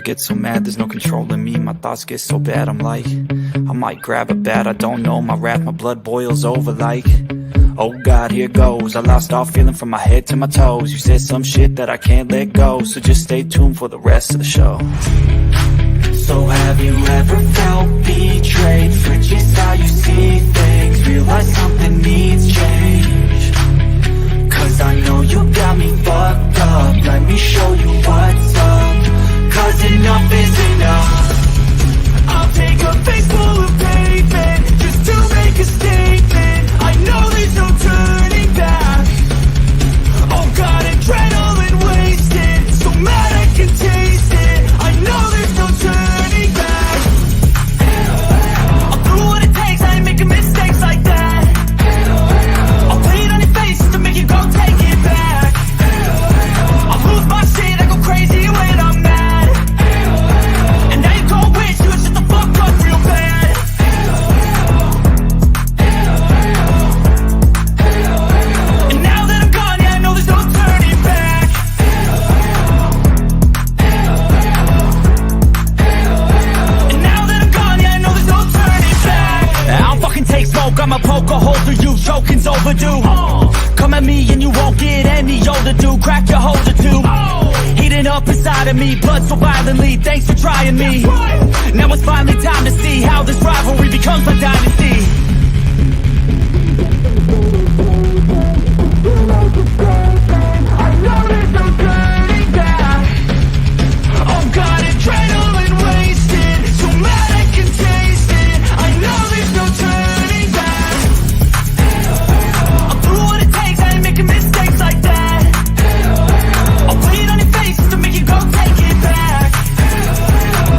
get so mad, there's no controlling me. My thoughts get so bad, I'm like, I might grab a bat, I don't know. My wrath, my blood boils over like, oh God, here goes. I lost all feeling from my head to my toes. You said some shit that I can't let go, so just stay tuned for the rest of the show. So have you ever felt betrayed? Switches how you see things, realize something needs change. Cause I know you got me fucked up, let me show you what's up. Cause enough is enough. I'll take a face full of pavement just to make a statement. I know there's no turning back. Oh God, adrenaline wasted, so mad I can taste it. I know there's no turning back. I'll do what it takes, I ain't making mistakes like that. I'll play it on your face just to make you go take it back. I'll lose my shit, I go crazy when I'm mad. And now you gon' wish you would shut the fuck up real bad. And now that I'm gone, yeah, I know there's no turning back. And now that I'm gone, yeah, I know there's no turning back. I don't fucking take smoke, I'ma poke a hole through you, choking's overdue. Come at me and you won't get any older, dude. Crack your holder too. Heating up inside of me, blood so violently. Thanks for trying me. Now it's finally time to see how this rivalry becomes a dynasty. I know there's no turning back. Oh God, adrenaline wasted, so mad I can taste it. I know there's no turning back. I'll do what it takes, I ain't making mistakes like that. I'll play it on your face just to make you go take it back.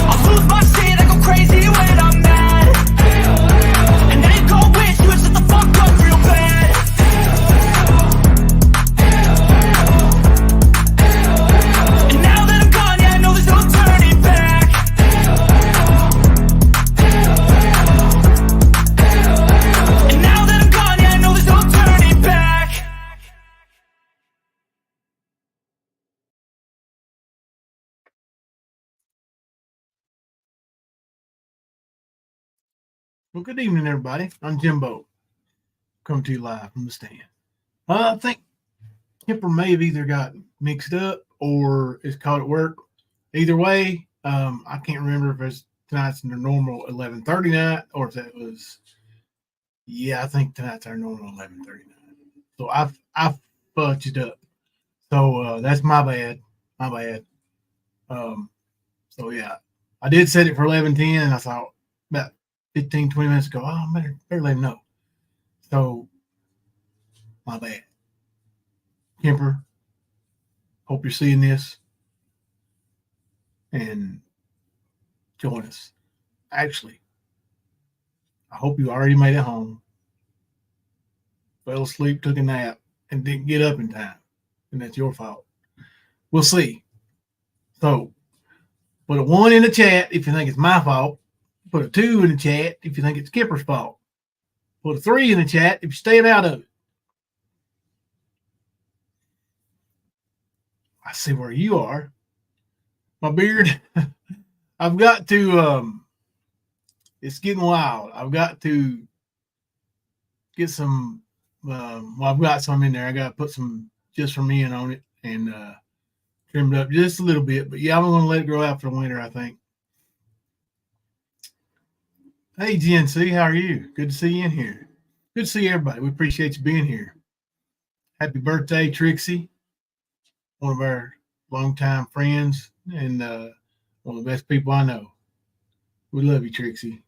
I'll lose my shit, I go crazy when I'm mad. And now you gon' wish you would shut the fuck up real bad. And now that I'm gone, yeah, I know there's no turning back. And now that I'm gone, yeah, I know there's no turning back. Well, good evening, everybody. I'm Jimbo. Come to you live from the stand. I think Kipper may have either got mixed up or is caught at work. Either way, I can't remember if it's tonight's their normal 11:30 night or if that was. Yeah, I think tonight's our normal 11:30 night. So I fudged up. So that's my bad. My bad. So yeah, I did set it for 11:10, and I thought about 15, 20 minutes ago, oh, better let him know. So, my bad. Kemper, hope you're seeing this and join us. Actually, I hope you already made it home, fell asleep, took a nap, and didn't get up in time. And that's your fault. We'll see. So, put a 1 in the chat if you think it's my fault. Put a 2 in the chat if you think it's Kipper's fault. Put a 3 in the chat if you're staying out of it. I see where you are. My beard. I've got to, it's getting wild. I've got to get some, I've got some in there. I got to put some just for men on it and trim it up just a little bit. But yeah, I'm going to let it grow out for the winter, I think. Hey, GNC, how are you? Good to see you in here. Good to see everybody. We appreciate you being here. Happy birthday, Trixie, one of our longtime friends and one of the best people I know. We love you, Trixie.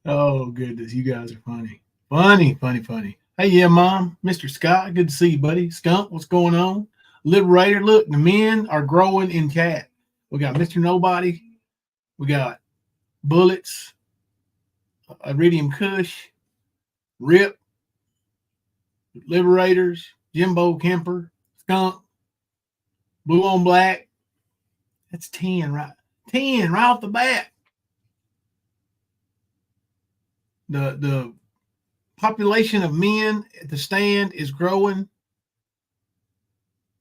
Oh, goodness. You guys are funny. Funny. Hey, yeah, Mom. Mr. Scott, good to see you, buddy. Skunk, what's going on? Liberator, look, the men are growing in chat. We got Mr. Nobody. We got Bullets, Iridium Kush, Rip, Liberators, Jimbo Kemper, Skunk, Blue on Black. That's 10, right? 10 right off the bat. The population of men at the stand is growing.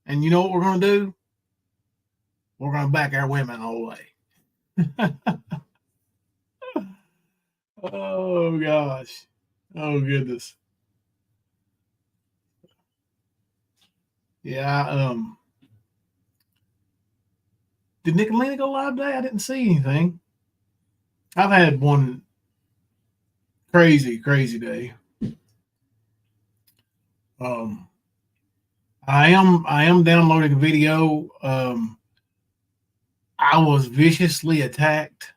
And you know what we're going to do? We're going to back our women all the way. Oh, gosh. Oh, goodness. Yeah. Did Nicolina go live today? I didn't see anything. I've had one crazy day. I am downloading a video. I was viciously attacked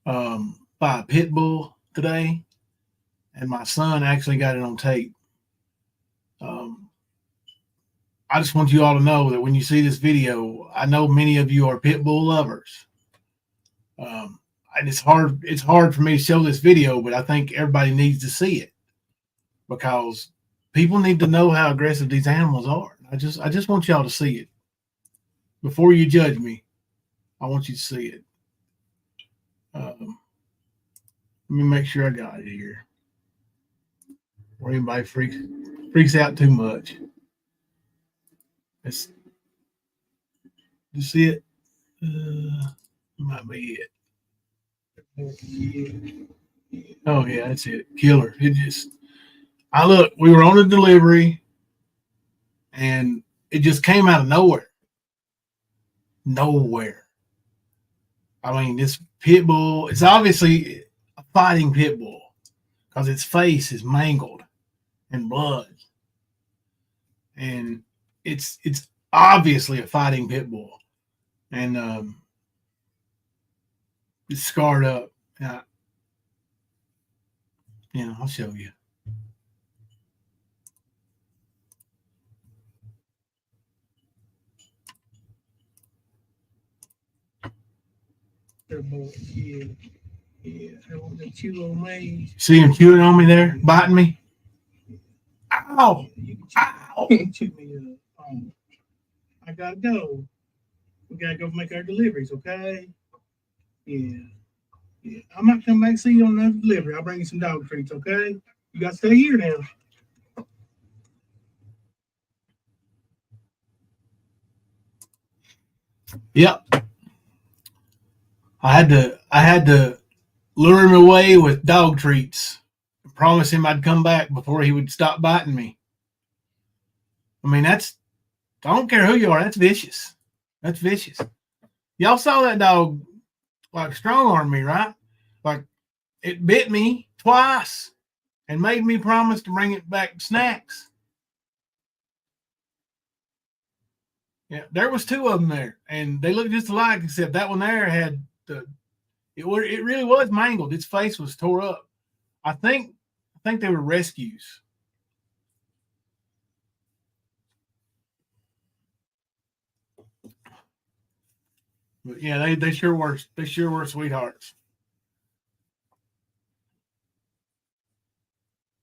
by a pit bull today, and my son actually got it on tape. I just want you all to know that when you see this video, I know many of you are pit bull lovers. And it's hard for me to show this video, but I think everybody needs to see it because people need to know how aggressive these animals are. I just want y'all to see it. Before you judge me, I want you to see it. Let me make sure I got it here. Or anybody freaks out too much. Let's you see it? Might be it. Oh yeah, that's it. Killer. We were on a delivery and it just came out of nowhere. Nowhere. I mean, this pit bull, it's obviously a fighting pit bull because its face is mangled and blood. And it's obviously a fighting pit bull. And it's scarred up. I'll show you. Yeah. I want to chew on me. See him chewing on me there, biting me. Ow! Ow! Chew me up. I gotta go. We gotta go make our deliveries, okay? Yeah. I might come back and see you on another delivery. I'll bring you some dog treats, okay? You gotta stay here now. Yep. I had to lure him away with dog treats and promise him I'd come back before he would stop biting me. I mean, I don't care who you are, that's vicious. That's vicious. Y'all saw that dog like strong arm me, right? Like it bit me twice and made me promise to bring it back snacks. Yeah, there was two of them there, and they looked just alike, except that one there had it really was mangled. Its face was tore up. I think they were rescues. But yeah, they sure were sweethearts.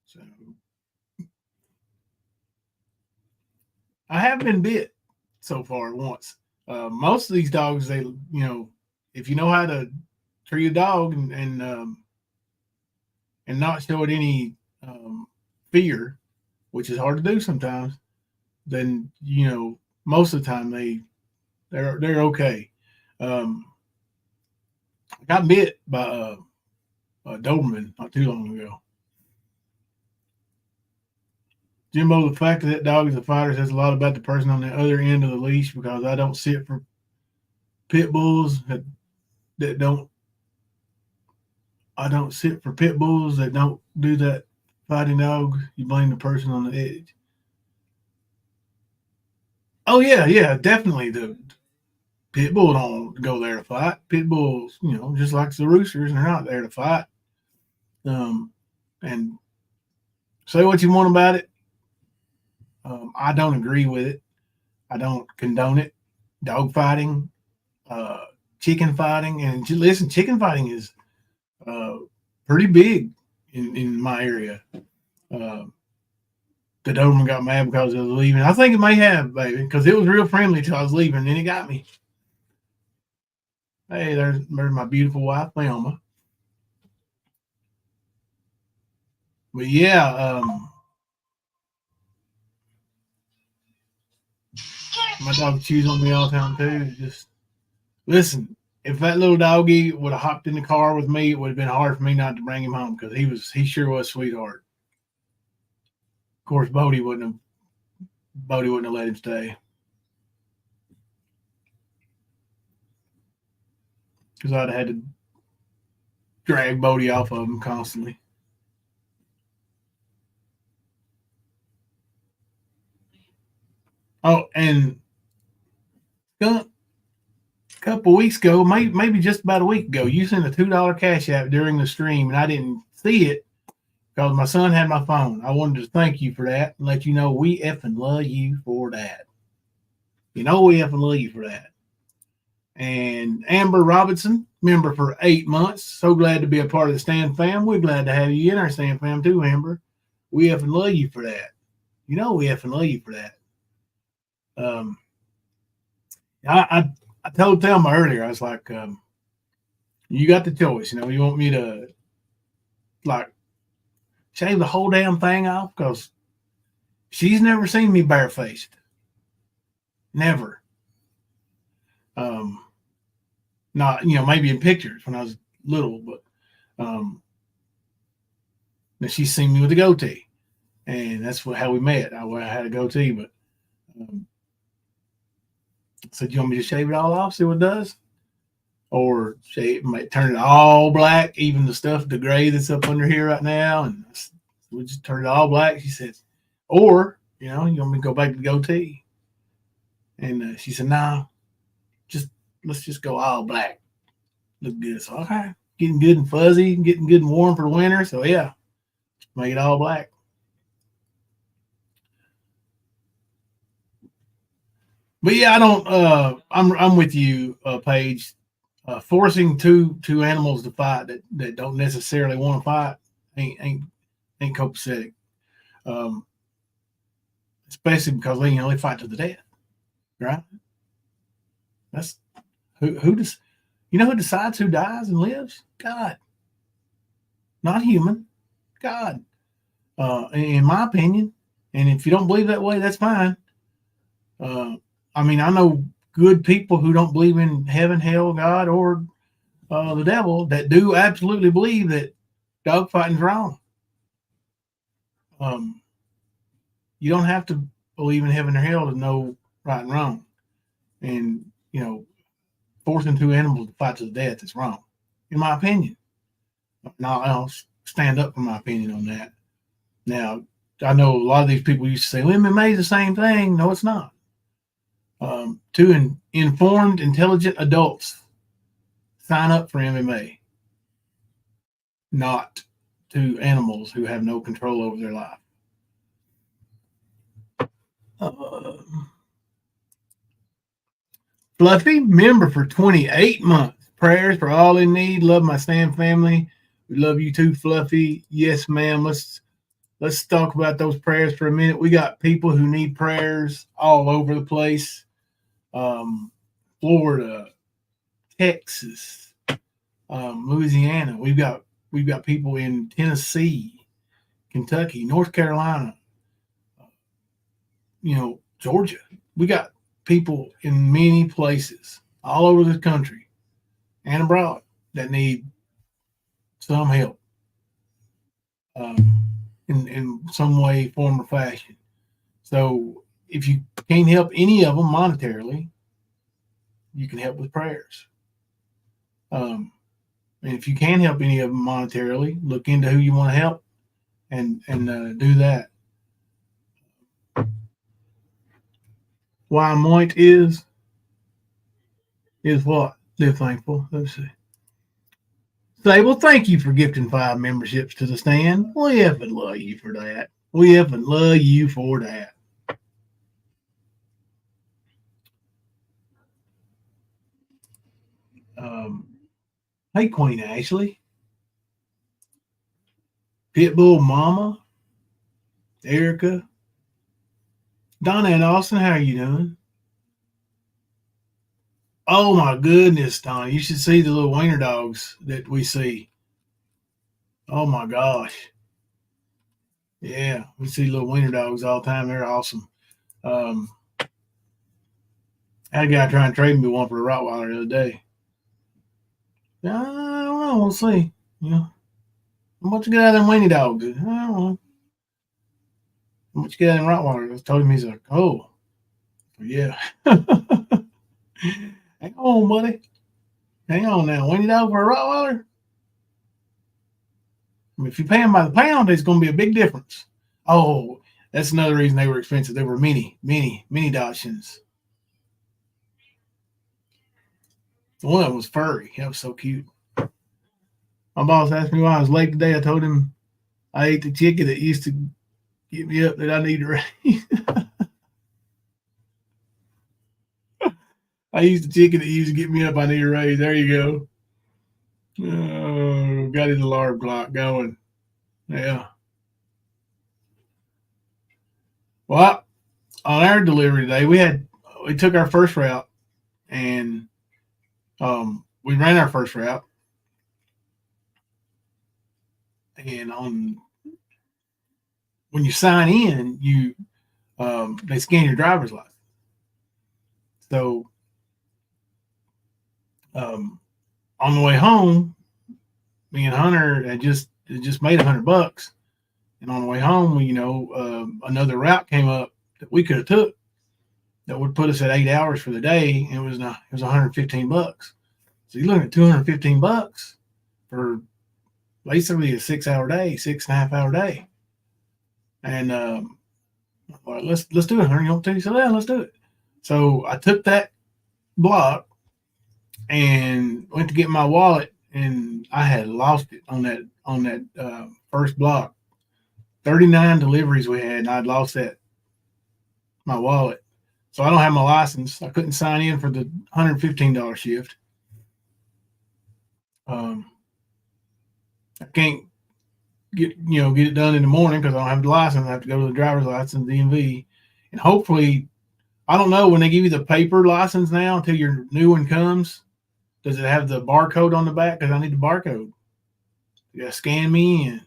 So I have been bit so far once. Most of these dogs, if you know how to treat a dog and not show it any fear, which is hard to do sometimes, then most of the time they're okay. I got bit by a Doberman not too long ago. Jimbo, the fact that dog is a fighter says a lot about the person on the other end of the leash because I don't sit for pit bulls that don't. I don't sit for pit bulls that don't do that fighting dog. You blame the person on the edge. Oh yeah, definitely. The pit bull don't go there to fight. Pit bulls, just like the roosters, they're not there to fight. And say what you want about it. I don't agree with it. I don't condone it. Dog fighting, chicken fighting, and listen, chicken fighting is pretty big in my area. The Doberman got mad because I was leaving. I think it may have, baby, because it was real friendly till I was leaving. Then it got me. Hey, there's my beautiful wife, Naoma. But yeah, my dog chews on me all the time too. Just listen. If that little doggy would have hopped in the car with me, it would have been hard for me not to bring him home because he sure was a sweetheart. Of course, Bodie wouldn't have let him stay because I'd have had to drag Bodie off of him constantly. Oh, and a couple weeks ago, maybe just about a week ago, you sent a $2 cash app during the stream, and I didn't see it because my son had my phone. I wanted to thank you for that and let you know we effing love you for that. You know we effing love you for that. And Amber Robinson, member for 8 months. So glad to be a part of the Stan fam. We're glad to have you in our Stan fam too, Amber. We effing love you for that. You know we effing love you for that. I told Thelma earlier, I was like, you got the choice. You know, you want me to like shave the whole damn thing off? Because she's never seen me barefaced. Never. Not, maybe in pictures when I was little, but she's seen me with a goatee. And that's how we met. I had a goatee, but I said, you want me to shave it all off, see what it does? Or turn it all black, even the gray that's up under here right now, and we just turn it all black. She said, or you want me to go back to the goatee? And she said, no, let's just go all black. Look good. So okay, getting good and fuzzy, getting good and warm for the winter. So yeah, make it all black. But yeah, I don't. I'm with you, Paige. Forcing two animals to fight that don't necessarily want to fight ain't copacetic. Especially because they fight to the death, right? That's who does who decides who dies and lives? God, not human. God, in my opinion. And if you don't believe that way, that's fine. I mean, I know good people who don't believe in heaven, hell, God, or the devil that do absolutely believe that dogfighting's wrong. You don't have to believe in heaven or hell to know right and wrong. And, forcing two animals to fight to the death is wrong, in my opinion. Now, I'll stand up for my opinion on that. Now, I know a lot of these people used to say, well, MMA is the same thing. No, it's not. Two informed, intelligent adults sign up for MMA, not to animals who have no control over their life. Fluffy, member for 28 months. Prayers for all in need. Love my Stan family. We love you too, Fluffy. Yes, ma'am. Let's talk about those prayers for a minute. We got people who need prayers all over the place. Florida, Texas, Louisiana. We've got people in Tennessee, Kentucky, North Carolina, Georgia. We got people in many places all over the country and abroad that need some help in some way, form, or fashion. So if you can't help any of them monetarily, you can help with prayers. And if you can't help any of them monetarily, look into who you want to help and do that. Why Moit is what? Live thankful. Let's see. Sable, thank you for gifting 5 memberships to the stand. We effing love you for that. We effing love you for that. Hey, Queen Ashley. Pitbull Mama. Erica. Donna and Austin, how are you doing? Oh my goodness, Donna. You should see the little wiener dogs that we see. Oh my gosh. Yeah, we see little wiener dogs all the time. They're awesome. Um, I had a guy trying to trade me one for a Rottweiler the other day. Yeah, I don't know. We'll see. You know, how much you get out of them weenie dogs? I don't know. How much you get out of them Rottweilers? I told him, he's like, oh, yeah. Hang on, buddy. Hang on now. Weenie dog for a Rottweiler? I mean, if you pay them by the pound, it's going to be a big difference. Oh, that's another reason they were expensive. They were mini Dachshunds. One of them was furry. That was so cute. My boss asked me why I was late today. I told him I ate the chicken that used to get me up that I need to raise. I used the chicken that used to get me up I need to raise. There you go. Oh, got his alarm clock going. Yeah. Well, on our delivery today, we took our first route and we ran our first route, and on when you sign in, you they scan your driver's license. So on the way home, me and Hunter had just made $100, and on the way home, another route came up that we could have took that would put us at 8 hours for the day, and it was $115. So you're looking at $215 for basically a 6 hour day, 6.5 hour day. And all right, let's do it, Hunter. You want to? So yeah, let's do it. So I took that block and went to get my wallet, and I had lost it on that first block. 39 deliveries we had, and I'd lost my wallet. So I don't have my license. I couldn't sign in for the $115 shift. I can't get it done in the morning because I don't have the license. I have to go to the driver's license, DMV, and hopefully, I don't know when they give you the paper license now until your new one comes. Does it have the barcode on the back? Because I need the barcode. You gotta scan me in.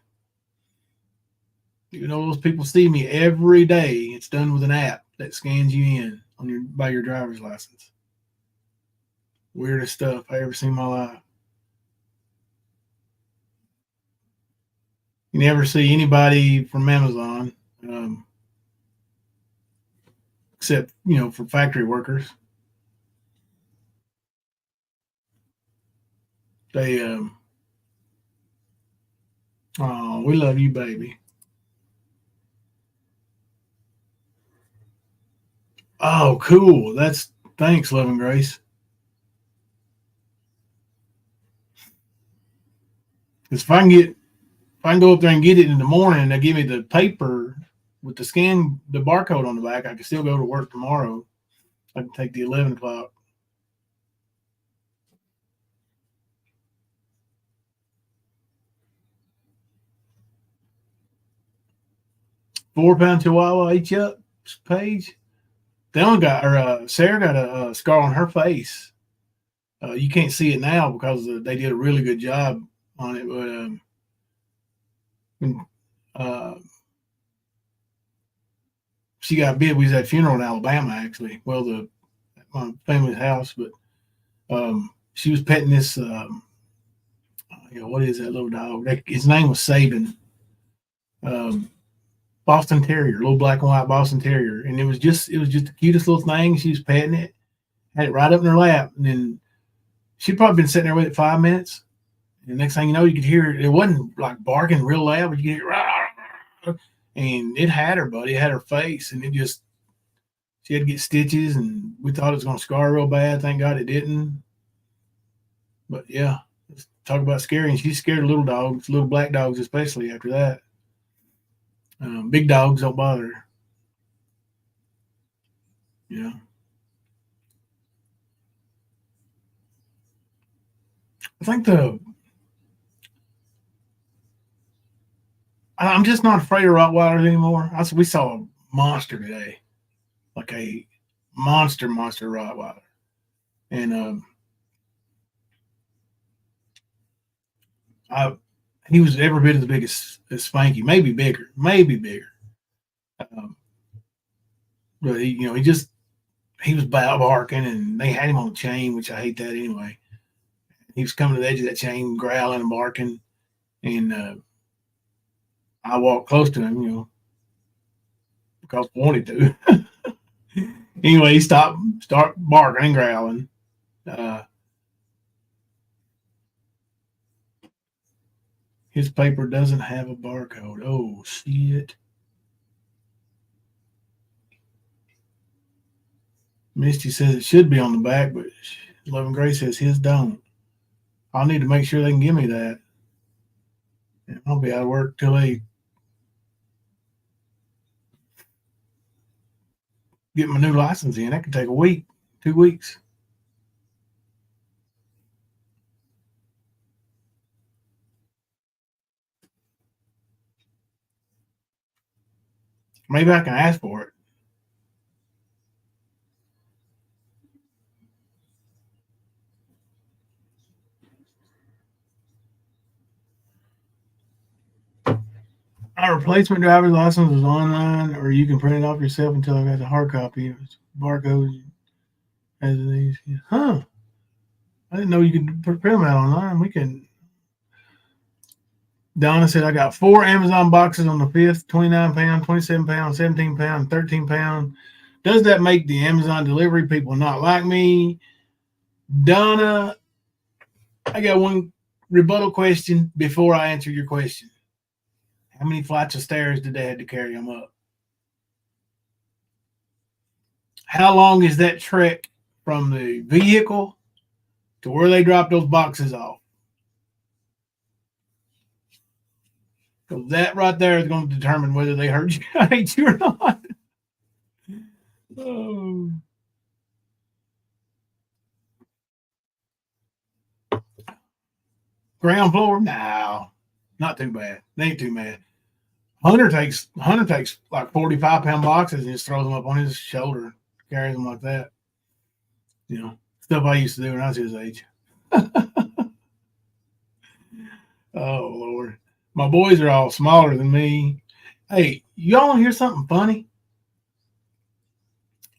Those people see me every day. It's done with an app that scans you in by your driver's license. Weirdest stuff I ever seen in my life. You never see anybody from Amazon, except for factory workers. They oh, we love you, baby. Oh, cool. Thanks, Love and Grace. Because if I can go up there and get it in the morning, and they give me the paper with the barcode on the back, I can still go to work tomorrow. I can take the 11 o'clock. £4 Chihuahua eat you up, Paige. They only Sarah got a scar on her face. You can't see it now because they did a really good job on it. But she got bit, we was at a funeral in Alabama, actually. Well, my family's house, but she was petting this. What is that little dog? His name was Saban. Boston Terrier, little black and white Boston Terrier, and it was just the cutest little thing. She was petting it, had it right up in her lap, and then she'd probably been sitting there with it 5 minutes. And the next thing you know, you could hear it. It wasn't like barking real loud, but you could hear, and it had her, buddy. It had her face, and she had to get stitches, and we thought it was going to scar real bad. Thank God it didn't. But yeah, let's talk about scary. And she's scared of little dogs, little black dogs, especially after that. Big dogs don't bother her. Yeah. I think I'm just not afraid of Rottweilers anymore. We saw a monster today, like a monster Rottweiler, and I he was every bit as big as Spanky, maybe bigger, maybe bigger. Um, but he was barking, and they had him on a chain, which I hate that anyway. He was coming to the edge of that chain, growling and barking, and I walked close to him, because I wanted to. Anyway, he start barking and growling. Uh, his paper doesn't have a barcode. Oh shit! Misty says it should be on the back, but Love and Grace says his don't. I'll need to make sure they can give me that. And I'll be out of work till they get my new license in. That could take a week, 2 weeks. Maybe I can ask for it. Our replacement driver's license is online, or you can print it off yourself until I got the hard copy. It's barcode as these. Huh. I didn't know you could print them out online. We can. Donna said, I got 4 Amazon boxes on the 5th, 29 pound, 27 pound, 17 pound, 13 pound. Does that make the Amazon delivery people not like me? Donna, I got one rebuttal question before I answer your question. How many flights of stairs did they have to carry them up? How long is that trek from the vehicle to where they drop those boxes off? So that right there is going to determine whether they hate you or not. Oh. Ground floor? No, not too bad. They ain't too bad. Hunter takes like 45-pound boxes and just throws them up on his shoulder, carries them like that. Stuff I used to do when I was his age. Oh Lord, my boys are all smaller than me. Hey, y'all want to hear something funny?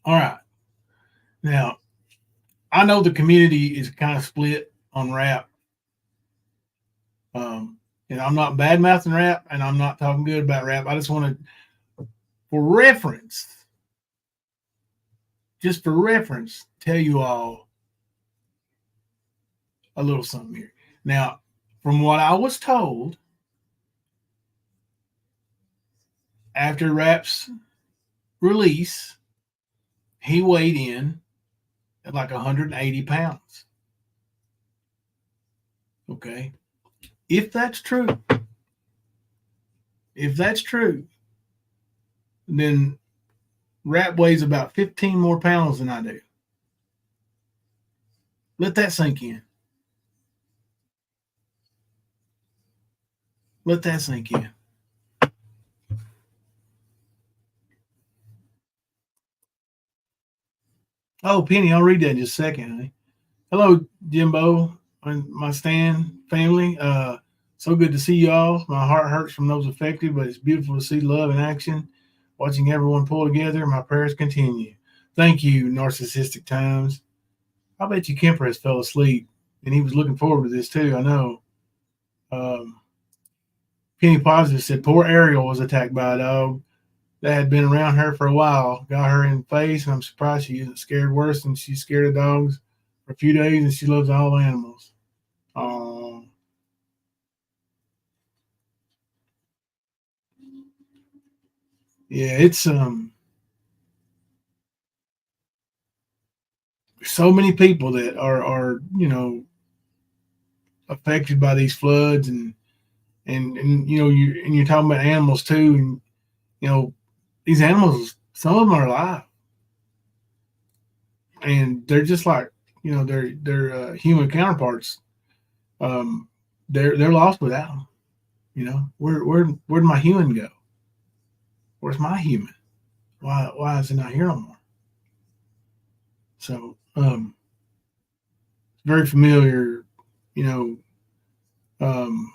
All right, now I know the community is kind of split on rap. And I'm not bad mouthing rap, and I'm not talking good about rap. I just want to, for reference, tell you all a little something here. Now, from what I was told, after rap's release, he weighed in at like 180 pounds. Okay. If that's true, then rap weighs about 15 more pounds than I do. Let that sink in. Let that sink in. Oh, Penny, I'll read that in just a second, honey. Hello, Jimbo and my Stan family. So good to see y'all. My heart hurts from those affected, but it's beautiful to see love in action. Watching everyone pull together, my prayers continue. Thank you, Narcissistic Times. I bet you Kemper has fell asleep, and he was looking forward to this too. I know. Penny Positive said, poor Ariel was attacked by a dog that had been around her for a while. Got her in the face, and I'm surprised she isn't scared worse than she's scared of dogs for a few days, and she loves all animals. Yeah, it's so many people that are affected by these floods, and you're talking about animals too, and these animals, some of them are alive, and they're just like they're human counterparts. They're lost without them. Where'd my human go? Where's my human? Why is it not here no more? So very familiar, um,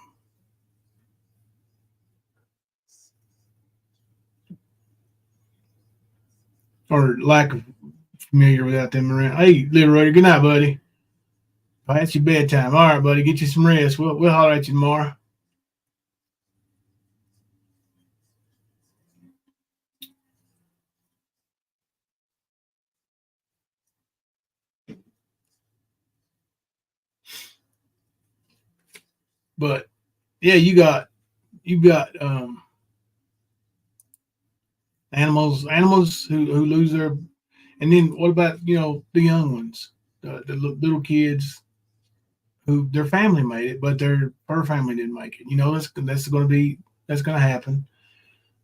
or lack of familiar without them around. Hey, little Ruddy, good night, buddy. Past your bedtime. All right, buddy, get you some rest. We'll holler at you tomorrow. But yeah, you got animals who lose their, and then what about the young ones, the little kids who their family made it, but their her family didn't make it. That's going to happen.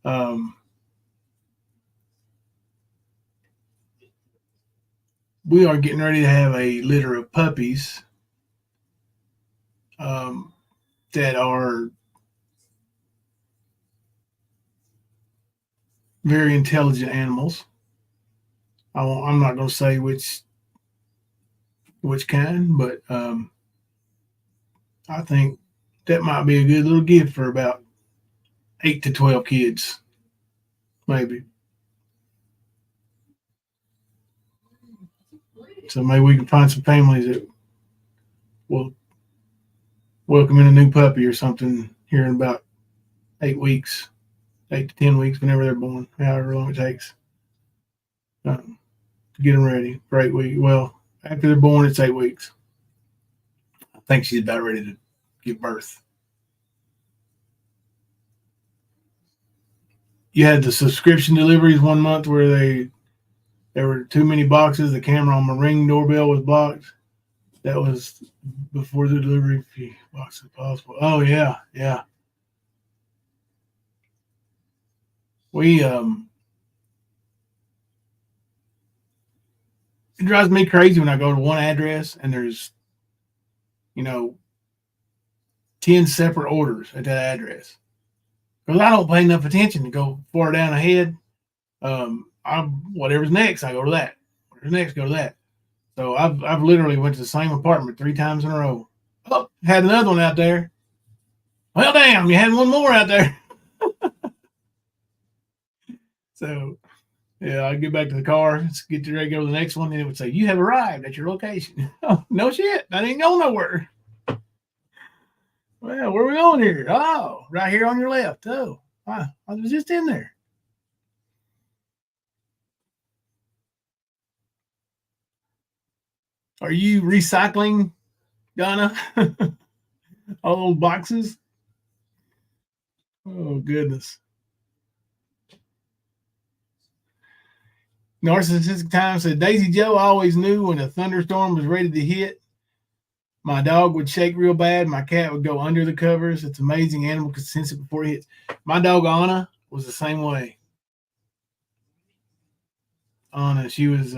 Um, we are getting ready to have a litter of puppies that are very intelligent animals. I'm not going to say which kind, but I think that might be a good little gift for about 8 to 12 kids, maybe. So maybe we can find some families that will welcome in a new puppy or something here in about 8 weeks, 8 to 10 weeks, whenever they're born, however long it takes to get them ready for 8 weeks. Well, after they're born, it's 8 weeks. I think she's about ready to give birth. You had the subscription deliveries one month where there were too many boxes. The camera on my Ring doorbell was blocked. That was before the delivery fee boxes possible. Oh yeah. We it drives me crazy when I go to one address and there's 10 separate orders at that address. Because I don't pay enough attention to go far down ahead. Whatever's next, I go to that. Whatever's next, go to that. So I've literally went to the same apartment 3 times in a row. Oh, had another one out there. Well, damn, you had one more out there. So yeah, I get back to the car, get ready to go to the next one, and it would say, "You have arrived at your location." Oh, no shit, I didn't go nowhere. Well, where are we going here? Oh, right here on your left. Oh, I was just in there. Are you recycling, Donna? All those boxes? Oh, goodness. Narcissistic Time said Daisy Joe always knew when a thunderstorm was ready to hit. My dog would shake real bad. My cat would go under the covers. It's amazing. Animal can sense it before it hits. My dog Anna was the same way. Anna, she was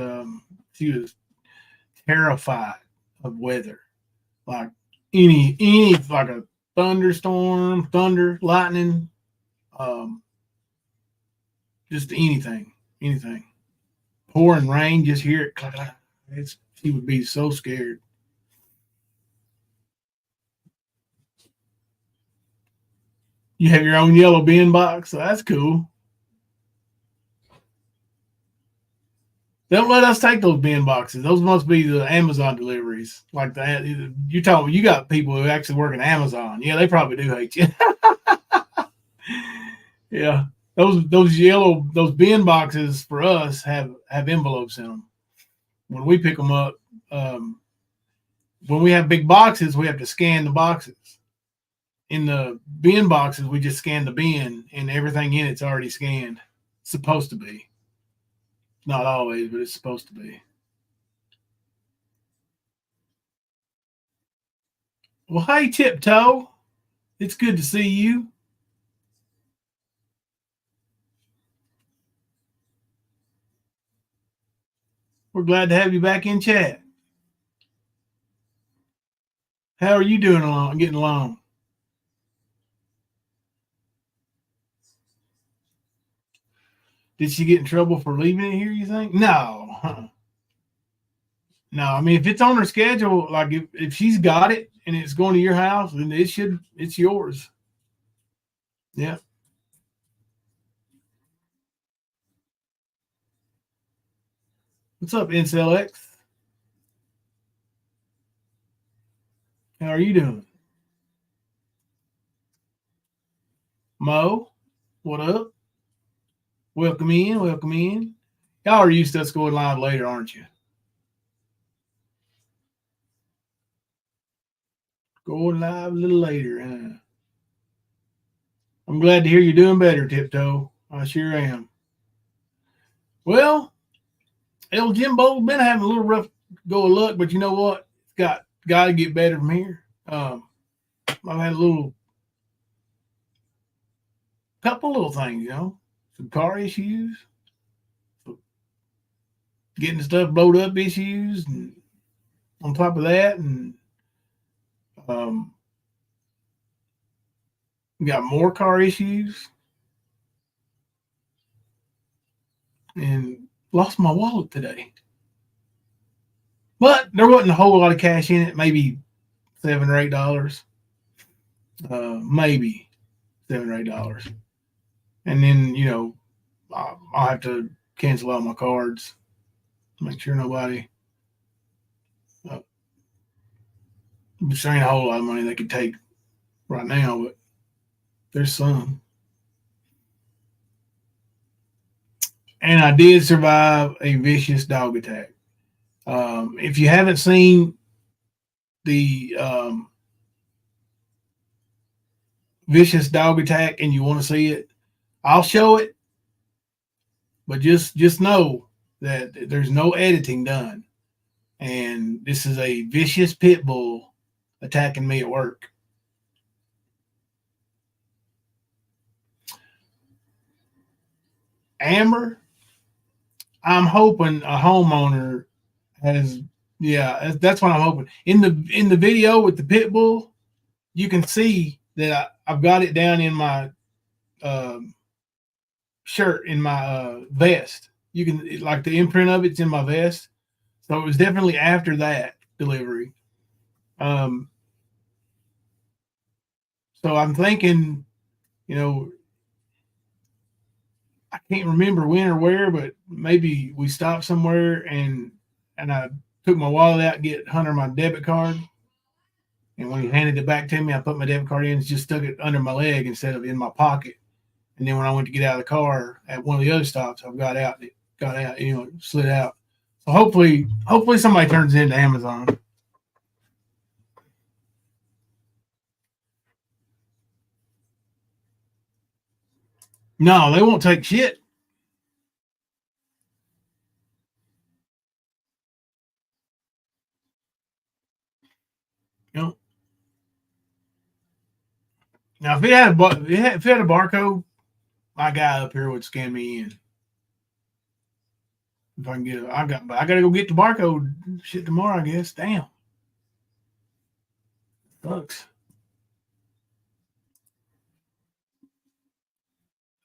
terrified of weather, like any like a thunderstorm, thunder, lightning, just anything. Pouring rain, just hear it. Clack, clack. She would be so scared. You have your own yellow bin box, so that's cool. Don't let us take those bin boxes. Those must be the Amazon deliveries. Like that. You got people who actually work in Amazon. Yeah, they probably do hate you. Yeah. Those bin boxes for us have envelopes in them. When we pick them up, when we have big boxes, we have to scan the boxes. In the bin boxes, we just scan the bin, and everything in it's already scanned. It's supposed to be. Not always, but it's supposed to be. Well, hey, Tiptoe. It's good to see you. We're glad to have you back in chat. How are you getting along? Did she get in trouble for leaving it here, you think? No. No, I mean, if it's on her schedule, like if she's got it and it's going to your house, then it's yours. Yeah. What's up, NCLX? How are you doing? Mo, what up? Welcome in, welcome in. Y'all are used to us going live later, aren't you? Going live a little later, huh? I'm glad to hear you're doing better, Tiptoe. I sure am. Well, El Jimbo's been having a little rough go of luck, but you know what? Got to get better from here. I've had a couple little things, some car issues, getting stuff blowed up issues, and on top of that, and we got more car issues, and lost my wallet today. But there wasn't a whole lot of cash in it, maybe $7 or $8. Maybe $7 or $8. And then, I'll have to cancel out my cards, make sure nobody. There ain't a whole lot of money they could take right now, but there's some. And I did survive a vicious dog attack. If you haven't seen the vicious dog attack and you want to see it, I'll show it. But just know that there's no editing done. And this is a vicious pit bull attacking me at work. Amber, I'm hoping a homeowner has, that's what I'm hoping. In the video with the pit bull, you can see that I've got it down in my shirt, in my vest. You can, like, the imprint of it's in my vest. So it was definitely after that delivery. So I'm thinking, I can't remember when or where, but maybe we stopped somewhere and I took my wallet out and get Hunter my debit card. And when he handed it back to me, I put my debit card in and just stuck it under my leg instead of in my pocket. And then when I went to get out of the car at one of the other stops, I got out, slid out. So hopefully somebody turns it into Amazon. No, they won't take shit. Now, if it had a barcode, my guy up here would scan me in. If I can get it, I gotta go get the barcode shit tomorrow, I guess. Damn. Sucks.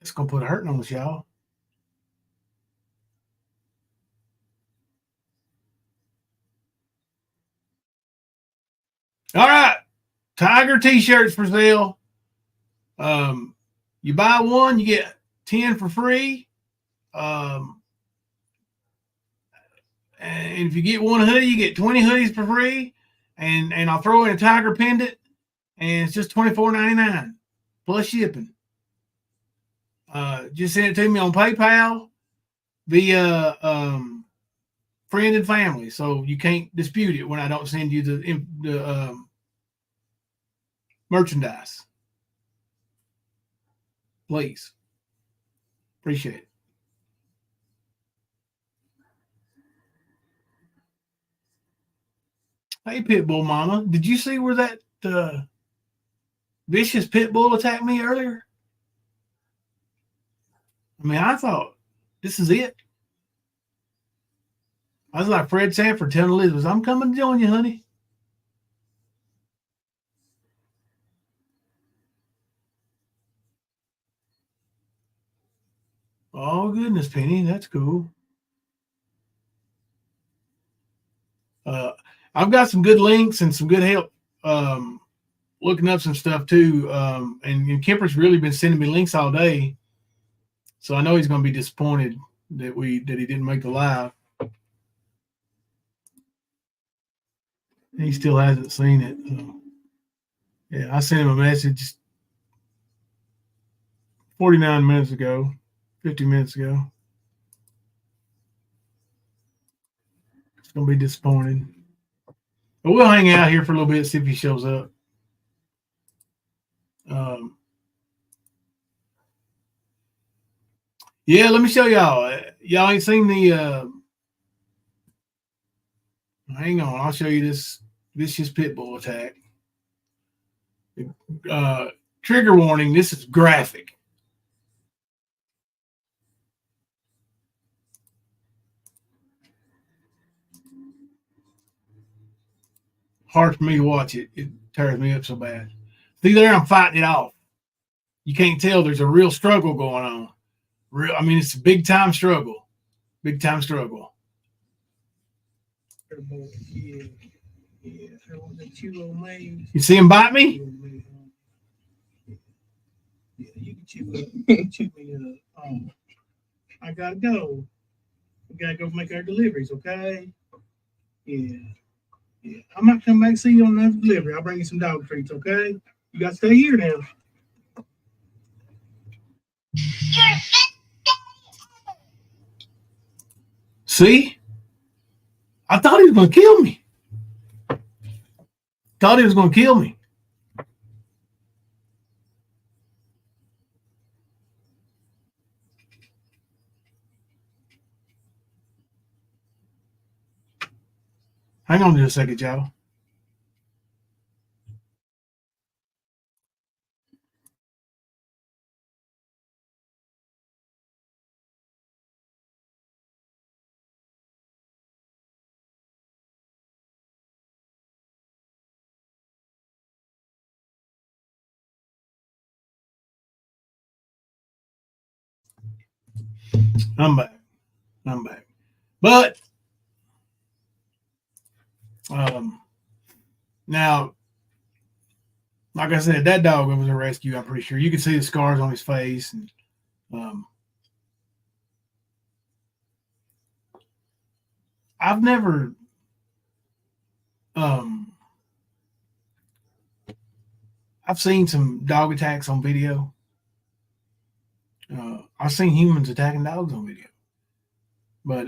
It's gonna put a hurting on us, y'all. All right. Tiger t-shirts for sale. You buy one, you get 10 for free. And if you get one hoodie, you get 20 hoodies for free. And I'll throw in a tiger pendant, and it's just $24.99 plus shipping. Just send it to me on PayPal via friend and family, so you can't dispute it when I don't send you the merchandise. Please. Appreciate it. Hey, Pitbull Mama, did you see where that vicious pit bull attacked me earlier? I mean, I thought, this is it. I was like Fred Sanford telling Elizabeth, I'm coming to join you, honey. Oh, goodness, Penny. That's cool. I've got some good links and some good help looking up some stuff, too. And Kemper's really been sending me links all day. So I know he's going to be disappointed that he didn't make the live. He still hasn't seen it. So. Yeah, I sent him a message 49 minutes ago, 50 minutes ago. It's gonna be disappointed. But we'll hang out here for a little bit, see if he shows up. Yeah, let me show y'all. Y'all ain't seen the. Hang on, I'll show you this vicious pit bull attack. Trigger warning: this is graphic. Hard for me to watch it. It tears me up so bad. See there, I'm fighting it off. You can't tell there's a real struggle going on. I mean, it's a big time struggle. Big time struggle. You see him bite me? Yeah, you can chew me up. I gotta go. We gotta go make our deliveries, okay? Yeah. I might come back and see you on another delivery. I'll bring you some dog treats, okay? You gotta stay here now. See? I thought he was gonna kill me. Thought he was gonna kill me. Hang on just a second, y'all. I'm back. But now, like I said, that dog was a rescue. I'm pretty sure you can see the scars on his face, and I've never I've seen some dog attacks on video. I've seen humans attacking dogs on video. But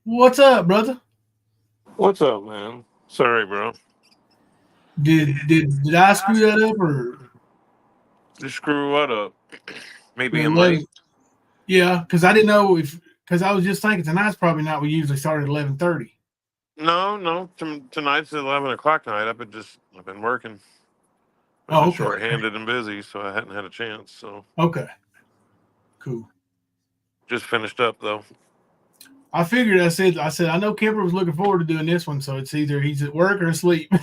what's up, brother? What's up, man? Sorry, bro. Did I screw that up or You screw what up? Me the being 11? late? Yeah, because I didn't know because I was just thinking tonight's probably not. We usually start at 11:30. No. Tonight's 11 o'clock night. I've been working. I've Oh, been okay. short-handed and busy, so I hadn't had a chance. So Okay, cool. just finished up though. I figured. I said I know Kemper was looking forward to doing this one, so it's either he's at work or asleep.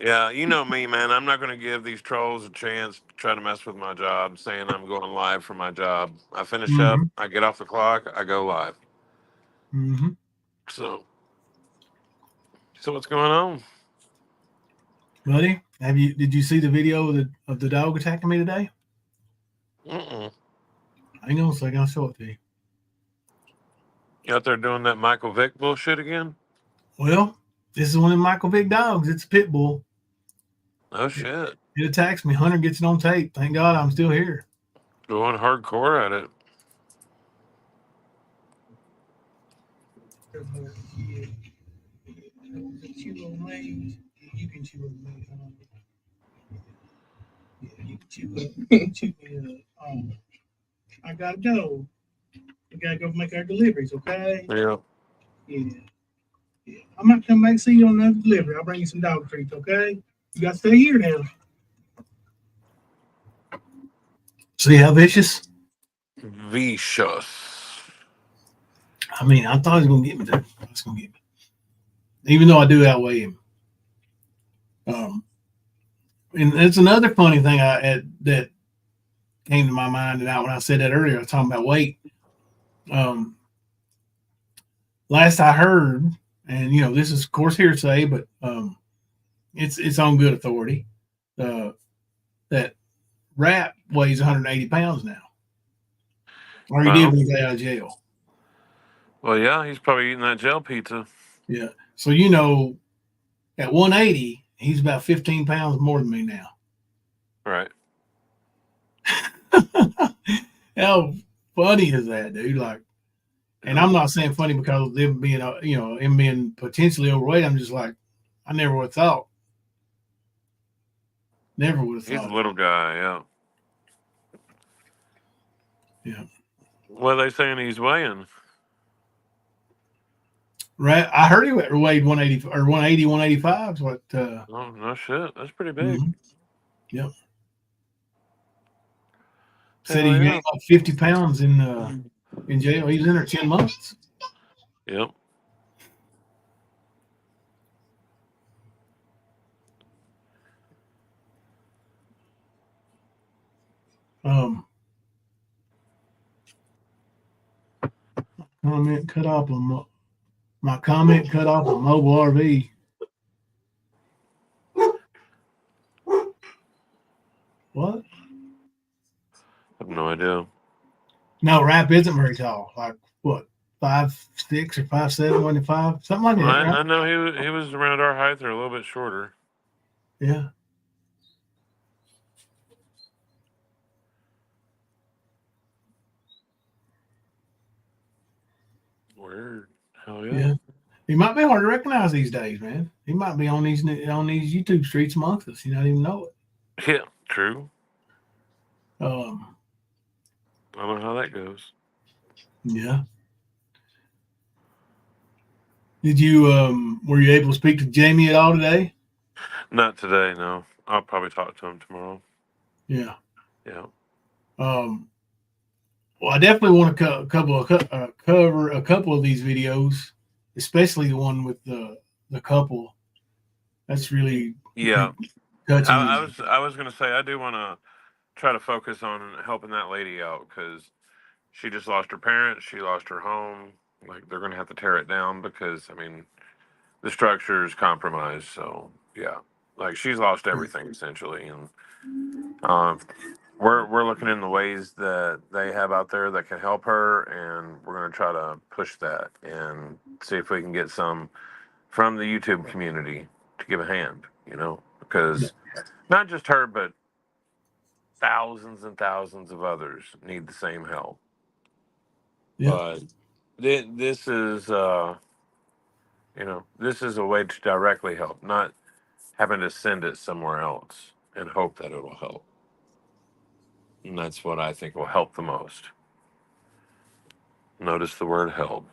Yeah, you know me, man. I'm not going to give these trolls a chance to try to mess with my job, saying I'm going live for my job. I finish up, Mm-hmm. I get off the clock, I go live. Mm-hmm. So what's going on, Buddy, did you see the video of the dog attacking me today? Mm-mm. Hang on a second, I'll show it to you. You out there doing that Michael Vick bullshit again? Well, this is one of Michael Vick dogs. It's a pit bull. Oh shit! It attacks me. Hunter gets it on tape. Thank God I'm still here. Going hardcore at it. You can chew on me. You can chew me up. I gotta go. We gotta go make our deliveries, okay? Yeah. I might come back and see you on another delivery. I'll bring you some dog treats, okay? You gotta stay here now. See how vicious? Vicious. I mean, I thought he was gonna get me there. I was gonna get me. Even though I do outweigh him. And it's another funny thing that came to my mind and out when I said that earlier. I was talking about weight. Last I heard, and this is of course hearsay, but it's on good authority. That Rat weighs 180 pounds now, or he did when he got out of jail. Well, yeah, he's probably eating that jail pizza. Yeah, So at 180, he's about 15 pounds more than me now. Right. How funny is that, dude? Like, and I'm not saying funny because of them being, him being potentially overweight. I'm just like, I never would have thought. Never would have He's a thought. little guy, yeah. Yeah. What are they saying he's weighing? Right. I heard he weighed 180 or 180, 185 is what. Oh, no shit. That's pretty big. Mhm. Yep. Said Hell he yeah. gained like 50 pounds in jail. He was in there 10 months. Yep. Comment cut off on my comment cut off on mobile RV. What? I have no idea. No, Rap isn't very tall. Like what, 5'6" or 5'7", 1 5, something like that, right? I know he was around our height or a little bit shorter. Yeah. Weird. Hell yeah. Yeah. He might be hard to recognize these days, man. He might be on these YouTube streets amongst us. You not even know it. Yeah, true. Um. I don't know how that goes. Yeah. Did you were you able to speak to Jamie at all today? Not today, no. I'll probably talk to him tomorrow. Yeah. Yeah. Well, I definitely want to cover a couple of these videos, especially the one with the couple. That's really Yeah. touching. I was gonna say I do want to try to focus on helping that lady out because she just lost her parents, she lost her home. Like they're gonna have to tear it down because I mean the structure is compromised. So yeah, like she's lost everything essentially, and um, we're looking in the ways that they have out there that can help her, and we're gonna try to push that and see if we can get some from the YouTube community to give a hand. You know, because not just her, but thousands and thousands of others need the same help. Yeah. But this is, this is a way to directly help, not having to send it somewhere else and hope that it'll help. And that's what I think will help the most. Notice the word help.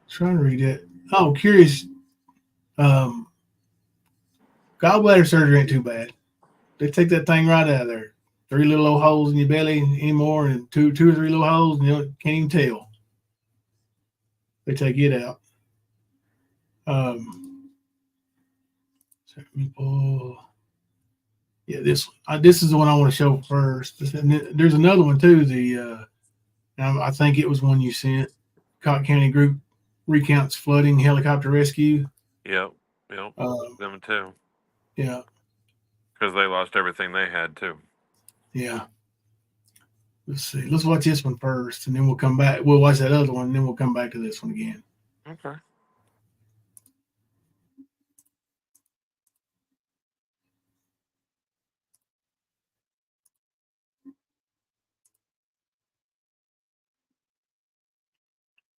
Trying to read it. Oh, curious. Gallbladder surgery ain't too bad. They take that thing right out of there. 3 little old holes in your belly anymore, and two or three little holes, and you can't even tell. They take it out. Yeah, this is the one I want to show first. There's another one too. I think it was one you sent. Cotton County group recounts flooding helicopter rescue. Yep. Them too. Yeah. Because they lost everything they had too. Yeah. Let's see. Let's watch this one first, and then we'll come back. We'll watch that other one, and then we'll come back to this one again. Okay.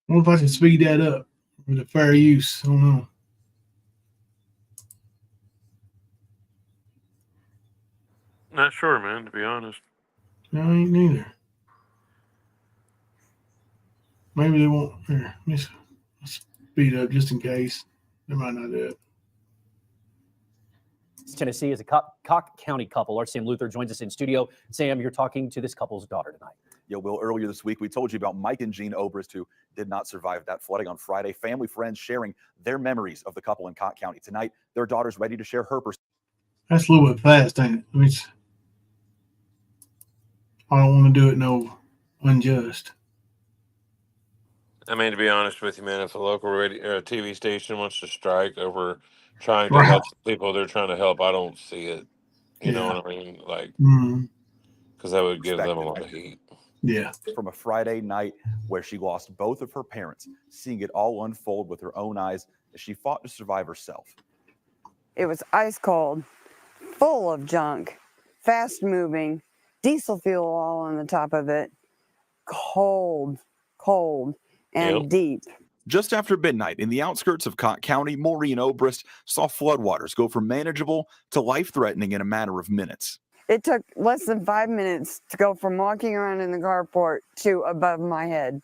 I wonder if I can speed that up with a fair use. I don't know. Not sure, man, to be honest. No, I ain't neither. Maybe they won't. Here, let's speed up just in case. They might not do it. Tennessee is a Cock County couple. Our Sam Luther joins us in studio. Sam, you're talking to this couple's daughter tonight. Yeah, Will, earlier this week, we told you about Mike and Jean Obrist, who did not survive that flooding on Friday. Family, friends sharing their memories of the couple in Cock County. Tonight, their daughter's ready to share her perspective. That's a little bit fast, ain't it? I mean, I don't want to do it no unjust. I mean, to be honest with you, man, if a local radio or TV station wants to strike over trying to help the people they're trying to help, I don't see it. You know what I mean? Like, because that would give them a lot of heat. Yeah. From a Friday night where she lost both of her parents, seeing it all unfold with her own eyes as she fought to survive herself. It was ice cold, full of junk, fast moving, diesel fuel all on the top of it, cold, and deep. Just after midnight, in the outskirts of Cott County, Maureen Obrist saw floodwaters go from manageable to life-threatening in a matter of minutes. It took less than 5 minutes to go from walking around in the carport to above my head.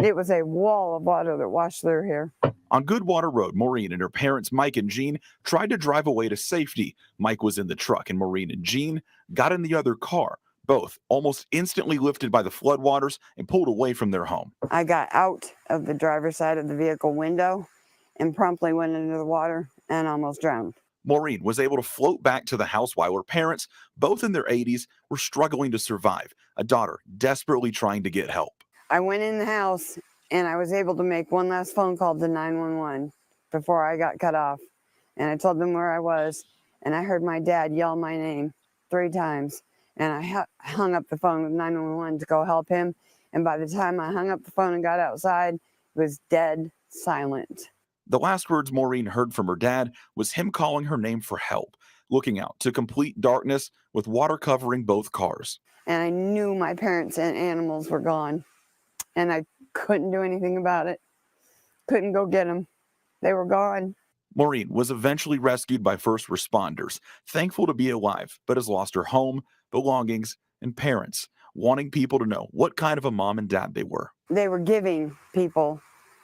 It was a wall of water that washed through here. On Goodwater Road, Maureen and her parents, Mike and Jean, tried to drive away to safety. Mike was in the truck, and Maureen and Jean got in the other car, both almost instantly lifted by the floodwaters and pulled away from their home. I got out of the driver's side of the vehicle window and promptly went into the water and almost drowned. Maureen was able to float back to the house while her parents, both in their 80s, were struggling to survive, a daughter desperately trying to get help. I went in the house and I was able to make one last phone call to 911 before I got cut off. And I told them where I was, and I heard my dad yell my name 3 times. And I hung up the phone with 911 to go help him. And by the time I hung up the phone and got outside, it was dead silent. The last words Maureen heard from her dad was him calling her name for help, looking out to complete darkness with water covering both cars. And I knew my parents and animals were gone. And I couldn't do anything about it. Couldn't go get them. They were gone. Maureen was eventually rescued by first responders, thankful to be alive, but has lost her home, belongings, and parents, wanting people to know what kind of a mom and dad they were. They were giving people,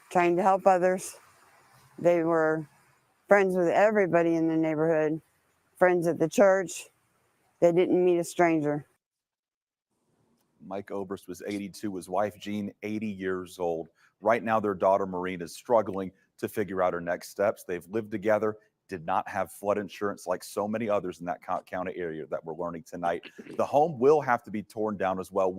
trying to help others. They were friends with everybody in the neighborhood, friends at the church. They didn't meet a stranger. Mike Obrist was 82, his wife Jean 80 years old. Right now, their daughter Maureen is struggling to figure out her next steps. They've lived together, did not have flood insurance like so many others in that Cott County area that we're learning tonight. The home will have to be torn down as well.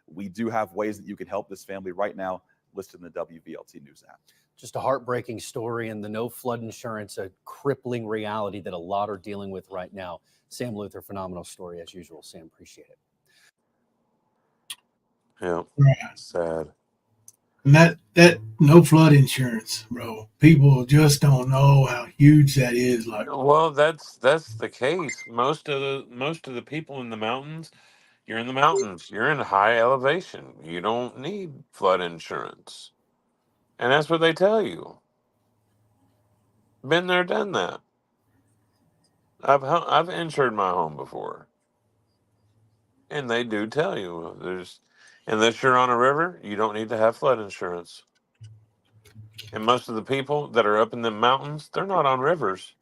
We do have ways that you can help this family right now listed in the WVLT News app. Just a heartbreaking story, and the no flood insurance, a crippling reality that a lot are dealing with right now. Sam Luther, phenomenal story as usual. Sam, appreciate it. Yeah, sad. And that no flood insurance, bro. People just don't know how huge that is. Like, Well, that's the case. Most of the people in the mountains, you're in the mountains, you're in high elevation. You don't need flood insurance, and that's what they tell you. Been there, done that. I've insured my home before, and they do tell you unless you're on a river, you don't need to have flood insurance. And most of the people that are up in the mountains, they're not on rivers.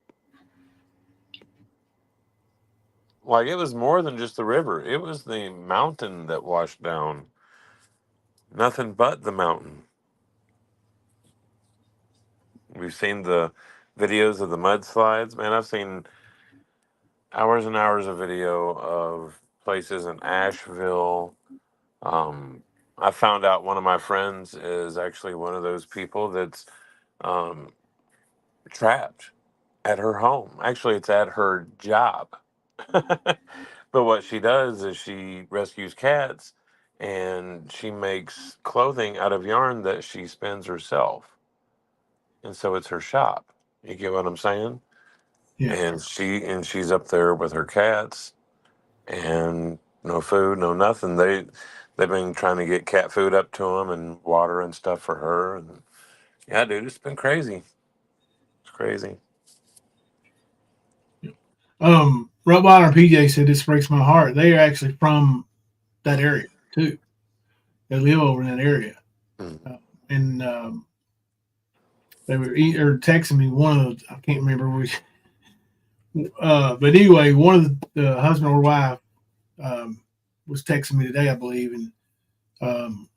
Like, it was more than just the river. It was the mountain that washed down. Nothing but the mountain. We've seen the videos of the mudslides. Man, I've seen hours and hours of video of places in Asheville. I found out one of my friends is actually one of those people that's trapped at her home. Actually, it's at her job. But what she does is she rescues cats, and she makes clothing out of yarn that she spins herself. And so it's her shop. You get what I'm saying? yeah. And she's up there with her cats, and no food, no nothing. They've been trying to get cat food up to them and water and stuff for her. And yeah, dude, it's been crazy. It's crazy. Rottweiler and PJ said this breaks my heart. They are actually from that area too. They live over in that area, and they were texting me I can't remember which. But anyway, one of the husband or wife was texting me today, I believe, and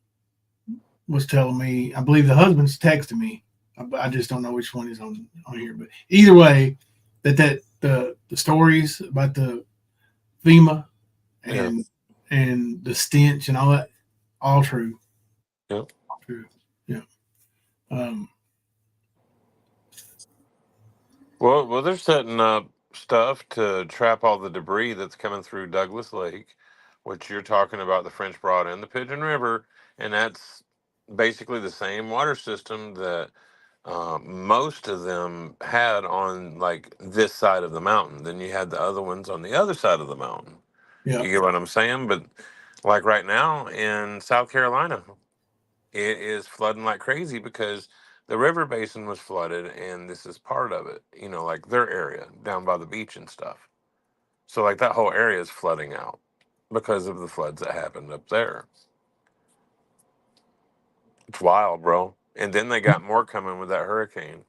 was telling me, I believe the husband's texting me. I just don't know which one is on here, but either way, that the stories about the FEMA and the stench and all that, all true. Yep. All true. Yeah. Well, they're setting up stuff to trap all the debris that's coming through Douglas Lake, which you're talking about the French Broad and the Pigeon River, and that's basically the same water system that most of them had on like this side of the mountain. Then you had the other ones on the other side of the mountain. Yeah. You get what I'm saying? But like right now in South Carolina, it is flooding like crazy because the river basin was flooded, and this is part of it. You know, like their area down by the beach and stuff. So like that whole area is flooding out because of the floods that happened up there. It's wild, bro. And then they got more coming with that hurricane.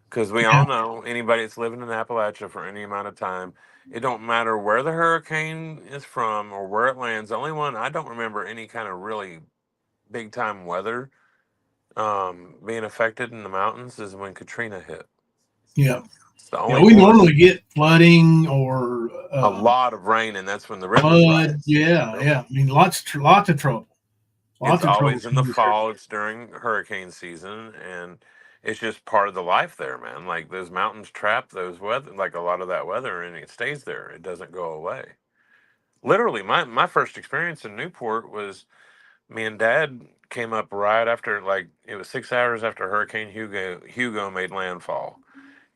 Because we Yeah. all know anybody that's living in Appalachia for any amount of time, it don't matter where the hurricane is from or where it lands. The only one I don't remember any kind of really big time weather being affected in the mountains is when Katrina hit. Yeah. It's the Yeah. only We one. normally get flooding or A lot of rain, and that's when the rivers flood. rise. Yeah. Yep. Yeah. I mean, lots of trouble. It's Lots of trouble. always in the fall. It's during hurricane season, and it's just part of the life there, man. Like those mountains trap those weather, like a lot of that weather, and it stays there. It doesn't go away. Literally, my first experience in Newport was me and Dad came up right after, like it was 6 hours after Hurricane Hugo made landfall,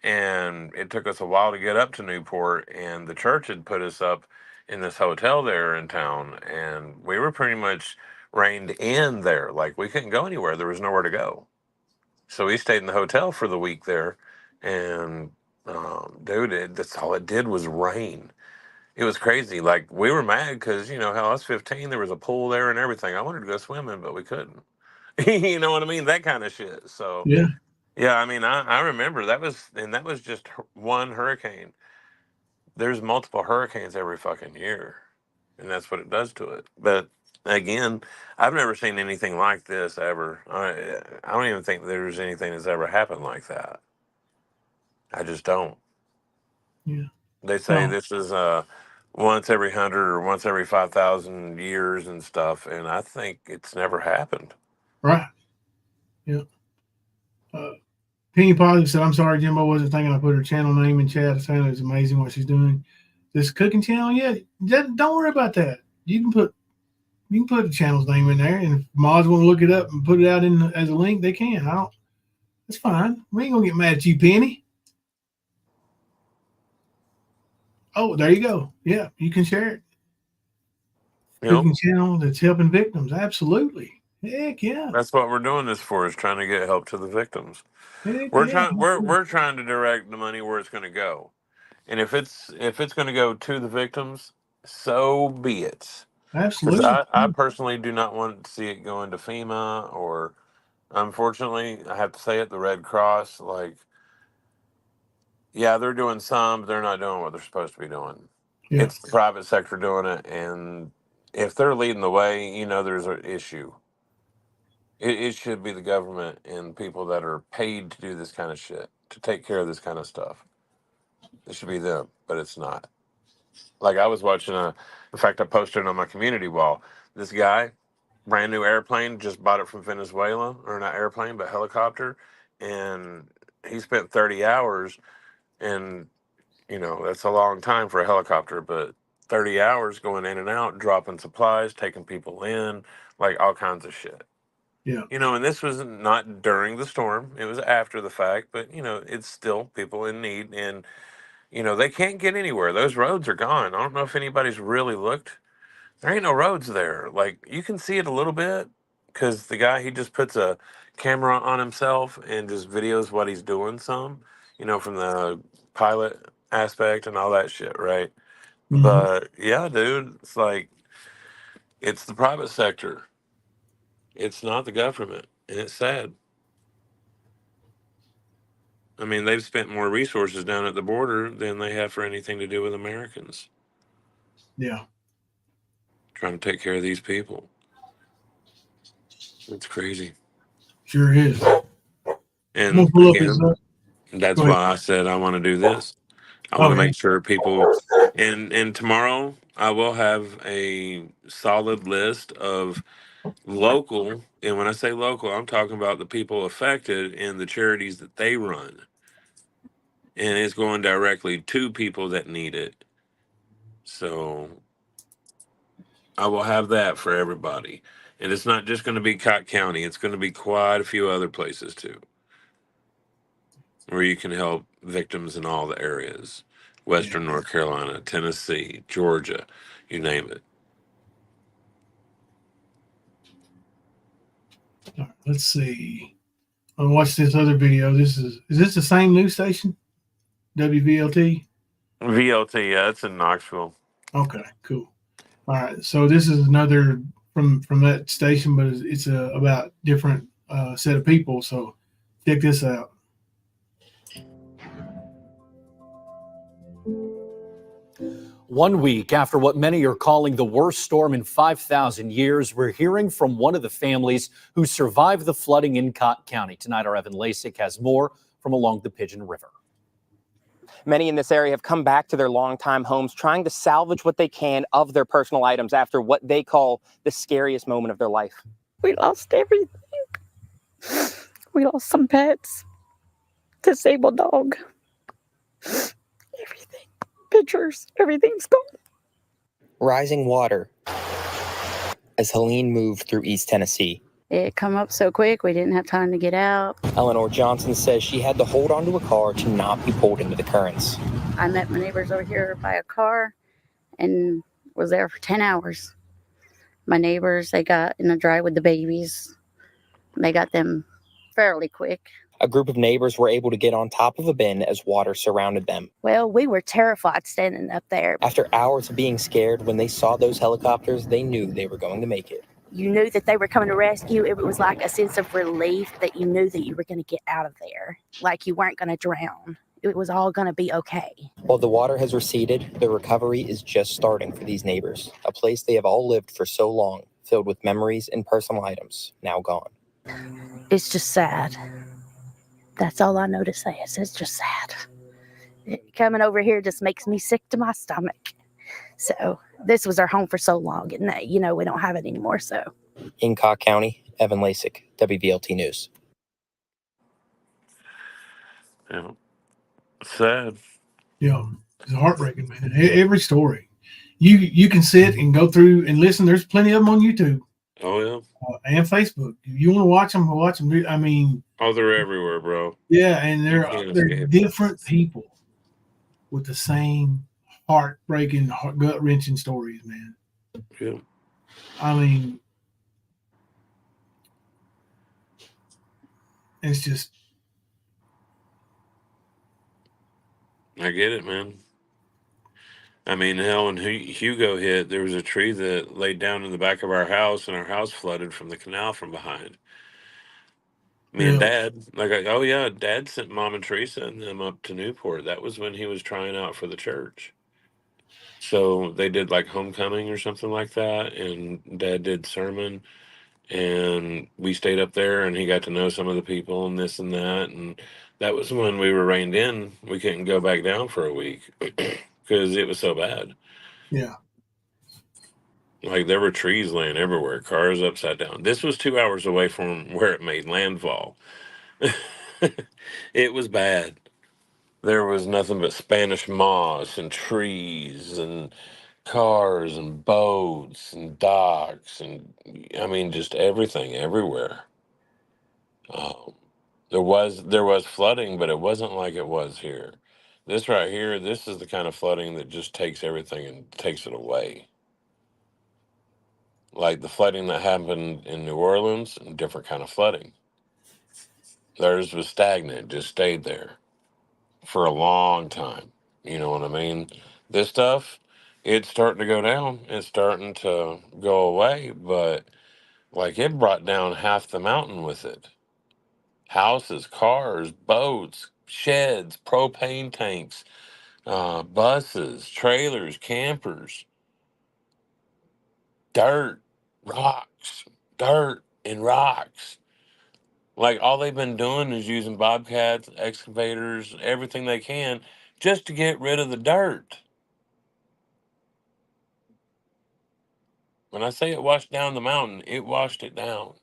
and it took us a while to get up to Newport, and the church had put us up in this hotel there in town, and we were pretty much reined in there. Like we couldn't go anywhere. There was nowhere to go. So we stayed in the hotel for the week there, and dude, that's all it did was rain. It was crazy. Like we were mad because hell, I was 15. There was a pool there and everything. I wanted to go swimming, but we couldn't. You know what I mean? That kind of shit. So Yeah. yeah, I mean, I remember that was just one hurricane. There's multiple hurricanes every fucking year, and that's what it does to it. But again, I've never seen anything like this ever. I don't even think there's anything that's ever happened like that. I just don't. Yeah. They say No. this is once every 100 or once every 5,000 years and stuff, and I think it's never happened. Right. Yeah. Penny Positive said, "I'm sorry, Jimbo wasn't thinking I put her channel name in chat. I found it's amazing what she's doing. This cooking channel, yeah. Don't worry about that. You can put the channel's name in there, and if mods want to look it up and put it out as a link, they can. I don't. That's fine. We ain't gonna get mad at you, Penny. Oh, there you go. Yeah, you can share it. Cooking channel that's helping victims. Absolutely. Heck yeah. That's what we're doing this for, is trying to get help to the victims. Heck We're yeah. trying we're trying to direct the money where it's going to go. And if it's going to go to the victims, so be it. Because Absolutely. I personally do not want to see it go into FEMA, or unfortunately, I have to say it, the Red Cross. Like, yeah, they're doing some, but they're not doing what they're supposed to be doing. Yeah. It's the private sector doing it, and if they're leading the way, there's an issue. It should be the government and people that are paid to do this kind of shit, to take care of this kind of stuff. It should be them, but it's not. Like I was watching in fact, I posted it on my community wall. This guy, brand new airplane, just bought it from Venezuela, or not airplane, but helicopter, and he spent 30 hours, and that's a long time for a helicopter, but 30 hours going in and out, dropping supplies, taking people in, like all kinds of shit. Yeah. And this was not during the storm. It was after the fact, but it's still people in need, and they can't get anywhere. Those roads are gone. I don't know if anybody's really looked. There ain't no roads there. Like you can see it a little bit because the guy, he just puts a camera on himself and just videos what he's doing some, from the pilot aspect and all that shit, right? Mm-hmm. But yeah, dude, it's like it's the private sector. It's not the government, and it's sad. I mean, they've spent more resources down at the border than they have for anything to do with Americans. Yeah. Trying to take care of these people. It's crazy. Sure is. And I'm gonna pull up his. again, that's Go ahead. why I said I want to do this. I want Oh to yeah. make sure people, and tomorrow I will have a solid list of local, and when I say local, I'm talking about the people affected and the charities that they run. And it's going directly to people that need it. So I will have that for everybody. And it's not just going to be Cott County. It's going to be quite a few other places too, where you can help victims in all the areas. Western North Carolina, Tennessee, Georgia, you name it. All right, let's see. I watched this other video. Is this the same news station? WVLT? VLT, yeah, it's in Knoxville. Okay, cool. All right. So this is another from that station, but it's about different set of people. So check this out. One week after what many are calling the worst storm in 5,000 years, we're hearing from one of the families who survived the flooding in Cott County. Tonight, our Evan Lasik has more from along the Pigeon River. Many in this area have come back to their longtime homes, trying to salvage what they can of their personal items after what they call the scariest moment of their life. We lost everything. We lost some pets, disabled dog, everything, pictures, everything's gone. Rising water as Helene moved through East Tennessee. It come up so quick, we didn't have time to get out. Eleanor Johnson says she had to hold onto a car to not be pulled into the currents. I met my neighbors over here by a car and was there for 10 hours. My neighbors, they got in the dry with the babies. They got them fairly quick. A group of neighbors were able to get on top of a bin as water surrounded them. Well, we were terrified standing up there. After hours of being scared, when they saw those helicopters, they knew they were going to make it. You knew that they were coming to rescue. It was like a sense of relief that you knew that you were going to get out of there. Like you weren't going to drown. It was all going to be okay. While the water has receded, the recovery is just starting for these neighbors. A place they have all lived for so long, filled with memories and personal items, now gone. It's just sad. That's all I know to say is it's just sad. Coming over here just makes me sick to my stomach. So this was our home for so long, and we don't have it anymore. So in Cott County, Evan Lasik, WVLT News. Yeah. Sad. Yeah, it's heartbreaking, man. Every story, you can sit and go through and listen. There's plenty of them on YouTube. Oh, yeah. And Facebook. If you want to watch them, watch them. I mean, oh, they're everywhere, bro. Yeah, and they're different people with the same heartbreaking, gut wrenching stories, man. Yeah. I mean, it's just. I get it, man. I mean, hell, when Hugo hit, there was a tree that laid down in the back of our house, and our house flooded from the canal from behind. Me and Dad, Dad sent Mom and Teresa and them up to Newport. That was when he was trying out for the church. So they did like homecoming or something like that, and Dad did sermon, and we stayed up there, and he got to know some of the people and this and that, and that was when we were reined in. We couldn't go back down for a week because it was so bad. Yeah. Like there were trees laying everywhere, cars upside down. This was 2 hours away from where it made landfall. It was bad. There was nothing but Spanish moss and trees and cars and boats and docks and I mean just everything everywhere. There was flooding, but it wasn't like it was here. This right here, this is the kind of flooding that just takes everything and takes it away. Like the flooding that happened in New Orleans, a different kind of flooding. Theirs was stagnant, just stayed there for a long time. You know what I mean? This stuff, it's starting to go down. It's starting to go away, but like it brought down half the mountain with it. Houses, cars, boats, sheds, propane tanks, buses, trailers, campers, dirt, rocks, dirt and rocks. Like all they've been doing is using bobcats, excavators, everything they can just to get rid of the dirt. When I say it washed down the mountain, it washed it down.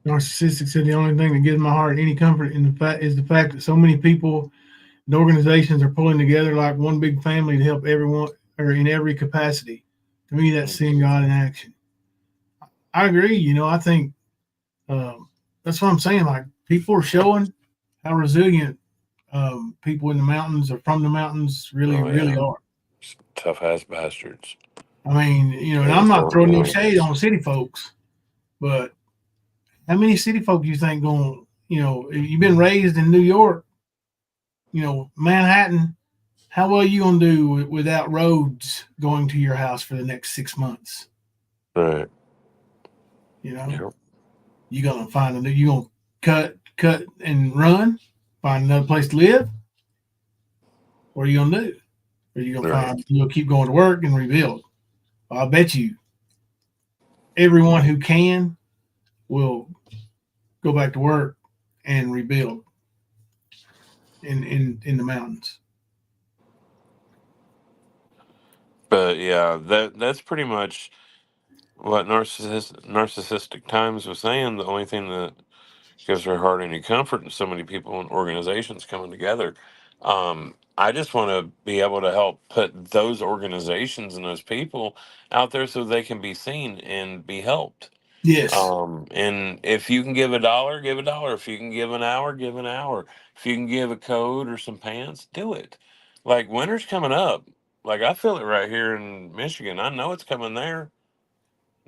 Narcissistic said the only thing that gives my heart any comfort in the fact that so many people and organizations are pulling together like one big family to help everyone or in every capacity. To me, that's seeing God in action. I agree. I think that's what I'm saying. Like people are showing how resilient people in the mountains or from the mountains really, Oh really yeah, are. tough ass bastards. I mean, and I'm Just not don't throwing no know. shade on city folks, but how many city folk you think going? If you've been raised in New York, Manhattan. How well you gonna do without roads going to your house for the next 6 months? Right. You know, Yep. you gonna cut and run, find another place to live. What are you gonna do? Are you gonna Right. keep going to work and rebuild? Well, I bet you everyone who can will go back to work and rebuild in the mountains. But yeah, that's pretty much what narcissistic Times was saying. The only thing that gives her heart any comfort and so many people and organizations coming together. I just want to be able to help put those organizations and those people out there so they can be seen and be helped. Yes. And if you can give $1, give $1. If you can give an hour, give an hour. If you can give a coat or some pants, do it. Like winter's coming up. Like I feel it right here in Michigan. I know it's coming there.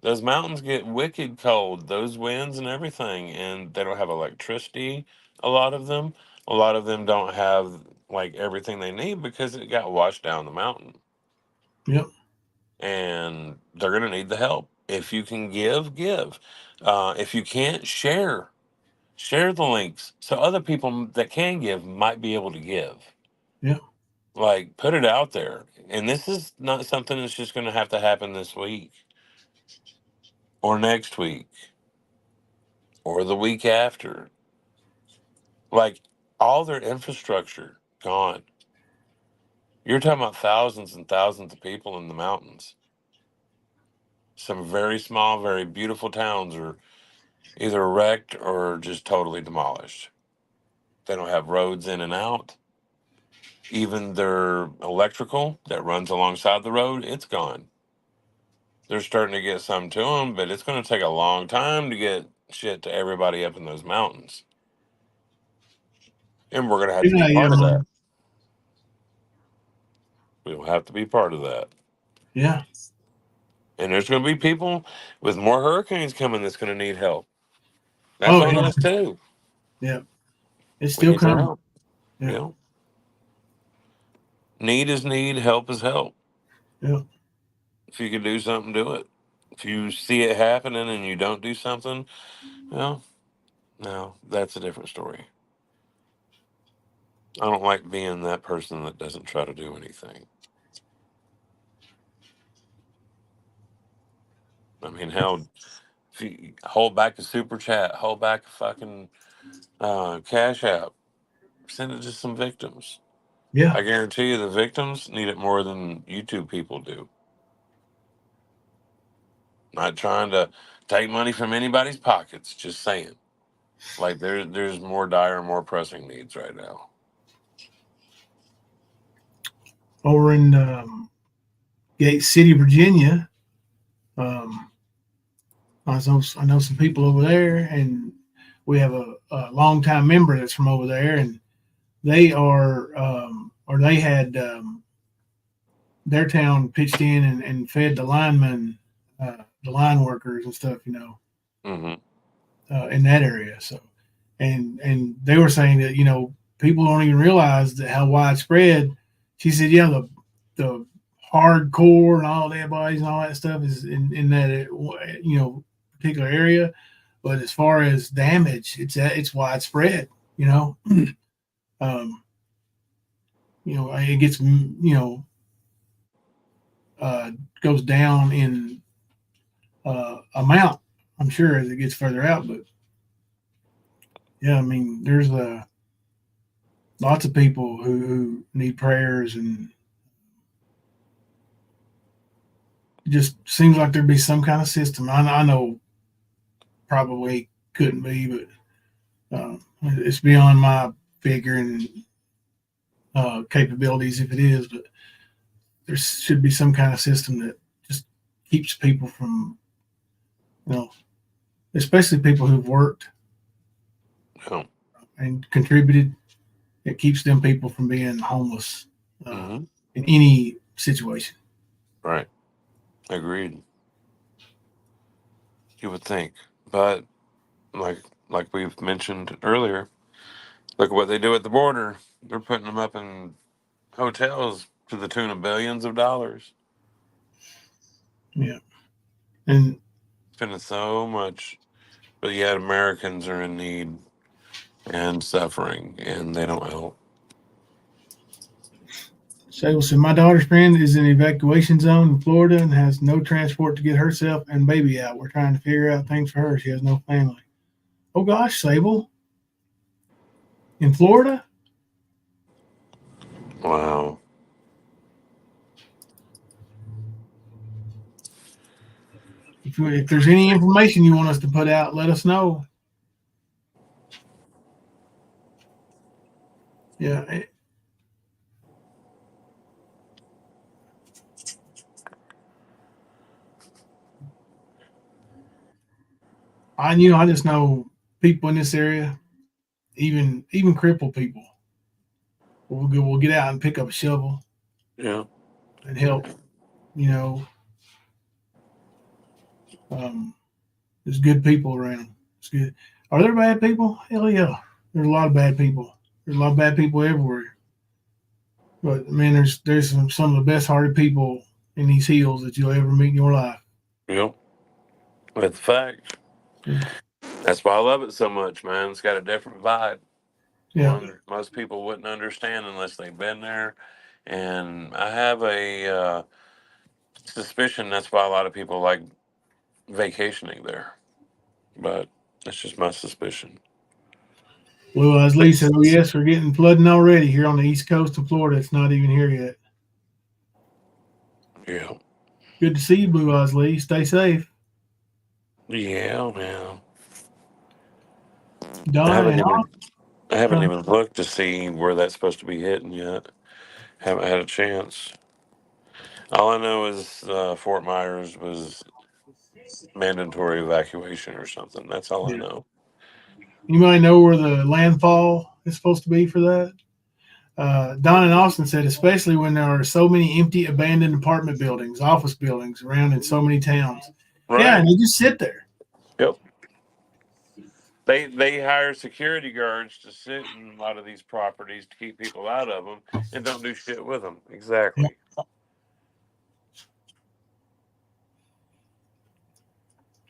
Those mountains get wicked cold, those winds and everything, and they don't have electricity. A lot of them, a lot of them don't have like everything they need because it got washed down the mountain, Yep. and they're gonna need the help. If you can give, give. If you can't, share the links so other people that can give might be able to give. Yep. Like put it out there, and this is not something that's just gonna have to happen this week or next week or the week after. Like all their infrastructure gone. You're talking about thousands and thousands of people in the mountains. Some very small, very beautiful towns are either wrecked or just totally demolished. They don't have roads in and out. Even their electrical that runs alongside the road, it's gone. They're starting to get some to them, but it's going to take a long time to get shit to everybody up in those mountains. And we're going to have to be Yeah. part of that. We'll have to be part of that. Yeah. And there's going to be people with more hurricanes coming that's going to need help. That's Oh on yeah. us too. Yeah. It's We still need their coming. help. Yeah. You know, need is need, help is help. Yeah. If you can do something, do it. If you see it happening and you don't do something, well, no, that's a different story. I don't like being that person that doesn't try to do anything. I mean, hell, if you hold back a super chat, hold back a fucking cash app, send it to some victims. Yeah. I guarantee you the victims need it more than YouTube people do. Not trying to take money from anybody's pockets, just saying. Like there's more dire, more pressing needs right now. Over in Gate City, Virginia. I know some people over there, and we have a longtime member that's from over there, and they are, or they had their town pitched in and fed the linemen, the line workers and stuff, Mm-hmm. in that area. So, and they were saying that people don't even realize that how widespread. She said, yeah, the hardcore and all dead bodies and all that stuff is in that particular area, but as far as damage, it's widespread. Um, it gets uh, goes down in amount, I'm sure, as it gets further out. But yeah, I mean, there's lots of people who need prayers, and it just seems like there'd be some kind of system. I know probably couldn't be, but it's beyond my figure and capabilities if it is. But there should be some kind of system that just keeps people from, especially people who've worked Yeah. and contributed. It keeps them people from being homeless Mm-hmm. in any situation. Right. Agreed. You would think, but like we've mentioned earlier, look at what they do at the border. They're putting them up in hotels to the tune of billions of dollars. Yeah, and Spending so much, but yet Americans are in need and suffering, and they don't help. Sable said, my daughter's friend is in an evacuation zone in Florida and has no transport to get herself and baby out. We're trying to figure out things for her. She has no family. Oh gosh, Sable. In Florida? Wow. If there's any information you want us to put out, let us know. Yeah. I just know people in this area, even crippled people. We'll get out and pick up a shovel Yeah. and help. You know, there's good people around. It's good. Are there bad people? Hell yeah. There's a lot of bad people. There's a lot of bad people everywhere. But man, there's some of the best hearted people in these hills that you'll ever meet in your life. Yep. That's a fact. Yeah. That's why I love it so much, man. It's got a different vibe. Yeah. One most people wouldn't understand unless they've been there. And I have a suspicion that's why a lot of people like vacationing there. But that's just my suspicion. Blue Eyes Lee said, oh yes, we're getting flooding already here on the east coast of Florida. It's not even here yet. Yeah. Good to see you, Blue Eyes Lee. Stay safe. Yeah, man. Donna and I haven't even looked to see where that's supposed to be hitting yet. Haven't had a chance. All I know is Fort Myers was mandatory evacuation or something. That's all I know. you might know where the landfall is supposed to be for that. Don and Austin said, especially when there are so many empty, abandoned apartment buildings, office buildings around in so many towns. Right. Yeah, and they just sit there. Yep. They hire security guards to sit in a lot of these properties to keep people out of them and don't do shit with them. Exactly.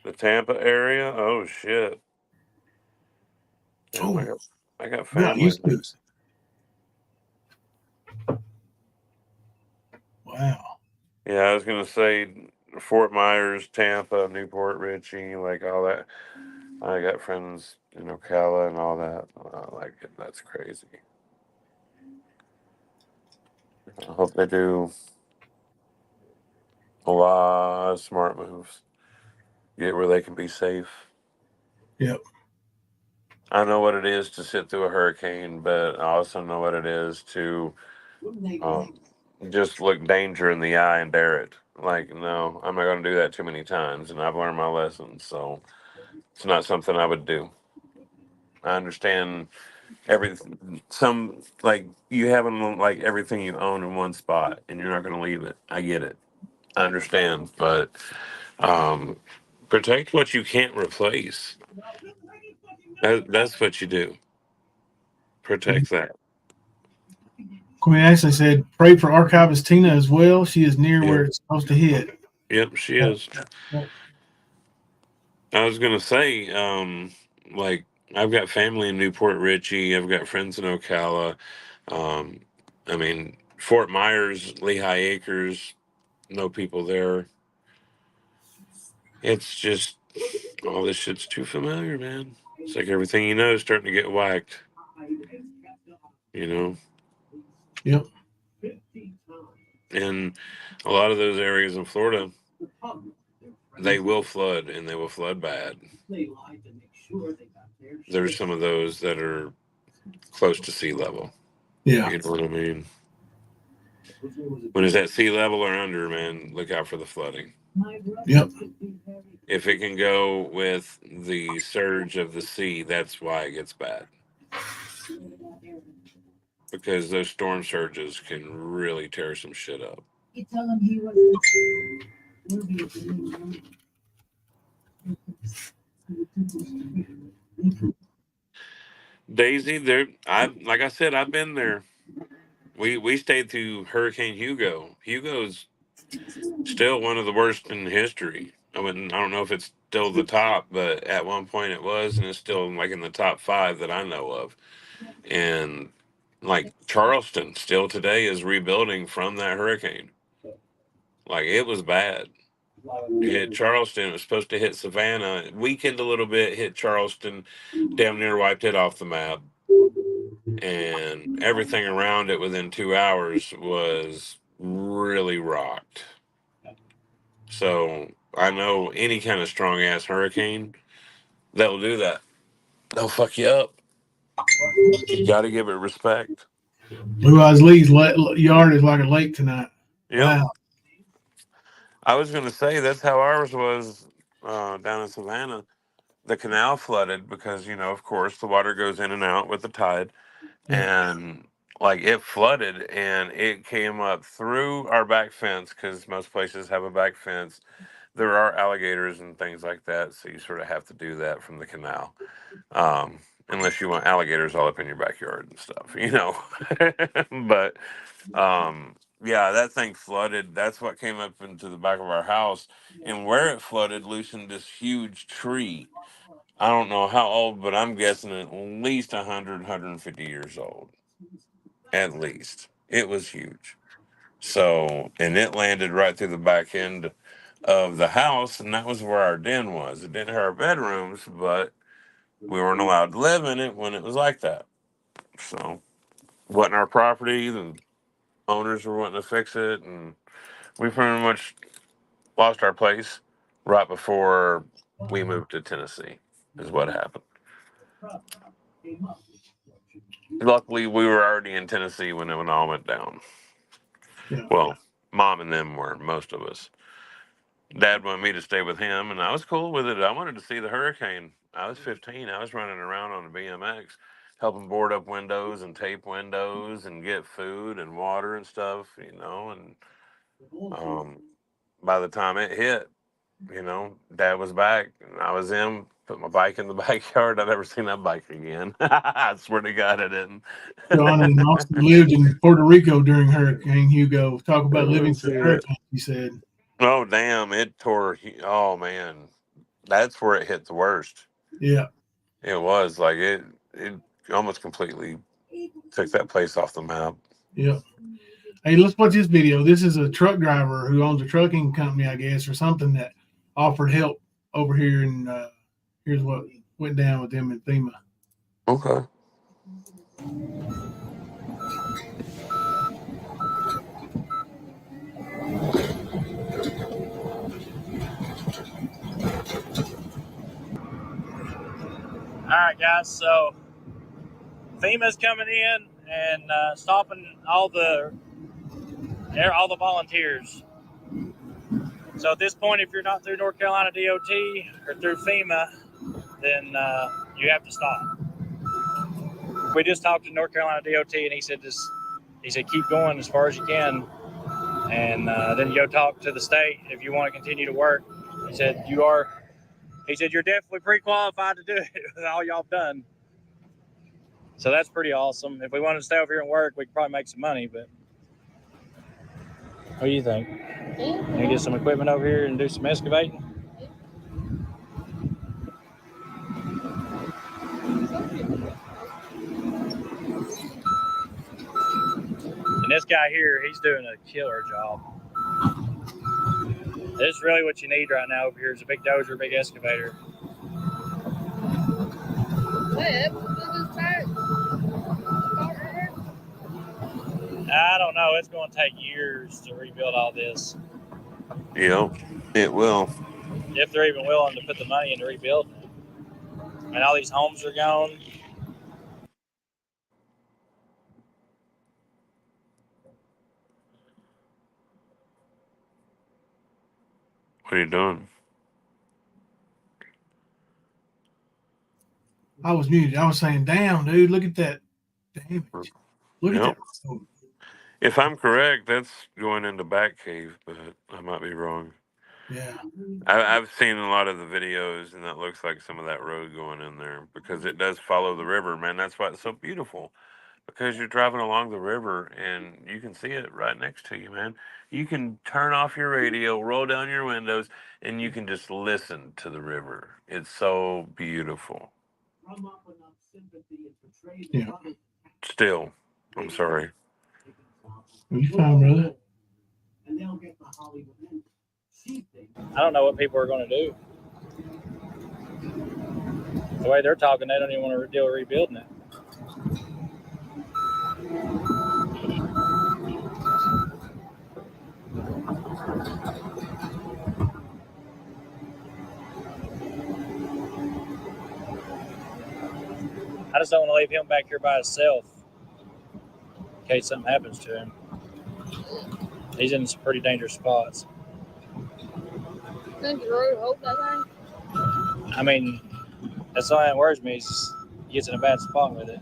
The Tampa area. Oh shit. Damn, I got Not family. used to it. Wow. Yeah, I was gonna say Fort Myers, Tampa, Newport Richie, like all that. I got friends in Ocala and all that. Like that's crazy. I hope they do a lot of smart moves. Get where they can be safe. Yep. I know what it is to sit through a hurricane, but I also know what it is to um, just look danger in the eye and dare it. Like, no, I'm not going to do that too many times, and I've learned my lessons, so it's not something I would do. I understand everything. Some like you having like everything you own in one spot, and you're not going to leave it. I get it. I understand, but um, protect what you can't replace. That's what you do. Protect that. Queen Ashley said, pray for archivist Tina as well. She is near where Yep. it's supposed to hit. Yep, she is. I was gonna say, like I've got family in Newport Richie. I've got friends in Ocala. Um, I mean, Fort Myers, Lehigh Acres, no people there. It's just all this shit's too familiar, man. It's like everything you know is starting to get whacked. You know, Yep. and a lot of those areas in Florida, they will flood and they will flood bad. there's some of those that are close to sea level. Yeah. You know what I mean? When it's at sea level or under, man, look out for the flooding. Yep. If it can go with the surge of the sea, that's why it gets bad. Because those storm surges can really tear some shit up. Daisy, like I said, I've been there. We stayed through Hurricane Hugo. Hugo's still one of the worst in history. I don't know if it's still the top, but at one point it was, and it's still like in the top 5 that I know of. And like Charleston still today is rebuilding from that hurricane. Like it was bad. It hit Charleston. It was supposed to hit Savannah. It weakened a little bit, hit Charleston, damn near wiped it off the map. And everything around it within 2 hours was really rocked. So I know any kind of strong ass hurricane, they'll do that. They'll fuck you up. You got to give it respect. Blue Eyes Lee's yard is like a lake tonight. Yep. Wow. I was going to say that's how ours was down in Savannah. The canal flooded because, of course, the water goes in and out with the tide. Yeah. And like it flooded and it came up through our back fence because most places have a back fence. There are alligators and things like that. So you sort of have to do that from the canal. Unless you want alligators all up in your backyard and stuff, But yeah, that thing flooded. That's what came up into the back of our house. And where it flooded loosened this huge tree. I don't know how old, but I'm guessing at least 100, 150 years old. At least. It was huge. So, and it landed right through the back end of the house, and that was where our den was. It didn't have our bedrooms, but we weren't allowed to live in it when it was like that. So, wasn't our property. The owners were wanting to fix it, and we pretty much lost our place right before we moved to Tennessee, is what happened. Luckily, we were already in Tennessee when it all went down. Yeah. Well, mom and them were, most of us. Dad wanted me to stay with him, and I was cool with it. I wanted to see the hurricane. I was 15. I was running around on a BMX, helping board up windows and tape windows and get food and water and stuff, And by the time it hit, Dad was back, and I was in. Put my bike in the backyard. I've never seen that bike again. I swear to God, I didn't. John and Austin lived in Puerto Rico during Hurricane Hugo. Talk about living through the hurricane, he said. Oh, damn. It tore. Oh, man. That's where it hit the worst. Yeah. It was like it almost completely took that place off the map. Yeah. Hey, let's watch this video. This is a truck driver who owns a trucking company, I guess, or something that offered help over here. And here's what went down with them in FEMA. Okay. All right, guys. So FEMA's coming in and stopping all the volunteers. So at this point, if you're not through North Carolina DOT or through FEMA, then you have to stop. We just talked to North Carolina DOT, and he said keep going as far as you can, and then you go talk to the state if you want to continue to work. He said you're definitely pre-qualified to do it with all y'all have done. So that's pretty awesome. If we wanted to stay over here and work, we could probably make some money, but what do you think? Can we get some equipment over here and do some excavating? And this guy here, he's doing a killer job. This is really what you need right now over here is a big dozer, big excavator. I don't know. It's going to take years to rebuild all this. Yep, it will. If they're even willing to put the money into rebuilding it. and all these homes are gone. What are you doing? I was muted. I was saying, damn, dude, look at that damage. Look at Yep. that road. If I'm correct, that's going into Bat Cave, but I might be wrong. Yeah. I've seen a lot of the videos, and that looks like some of that road going in there because it does follow the river, man. That's why it's so beautiful. Because you're driving along the river and you can see it right next to you, man. You can turn off your radio, roll down your windows, and you can just listen to the river. It's so beautiful. Yeah. Still, I'm sorry. You fine, brother? I don't know what people are going to do. The way they're talking, they don't even want to deal with rebuilding it. I just don't want to leave him back here by himself in case something happens to him. He's in some pretty dangerous spots. Think the road hold that thing? I mean, that's all that worries me. Is he gets in a bad spot with it.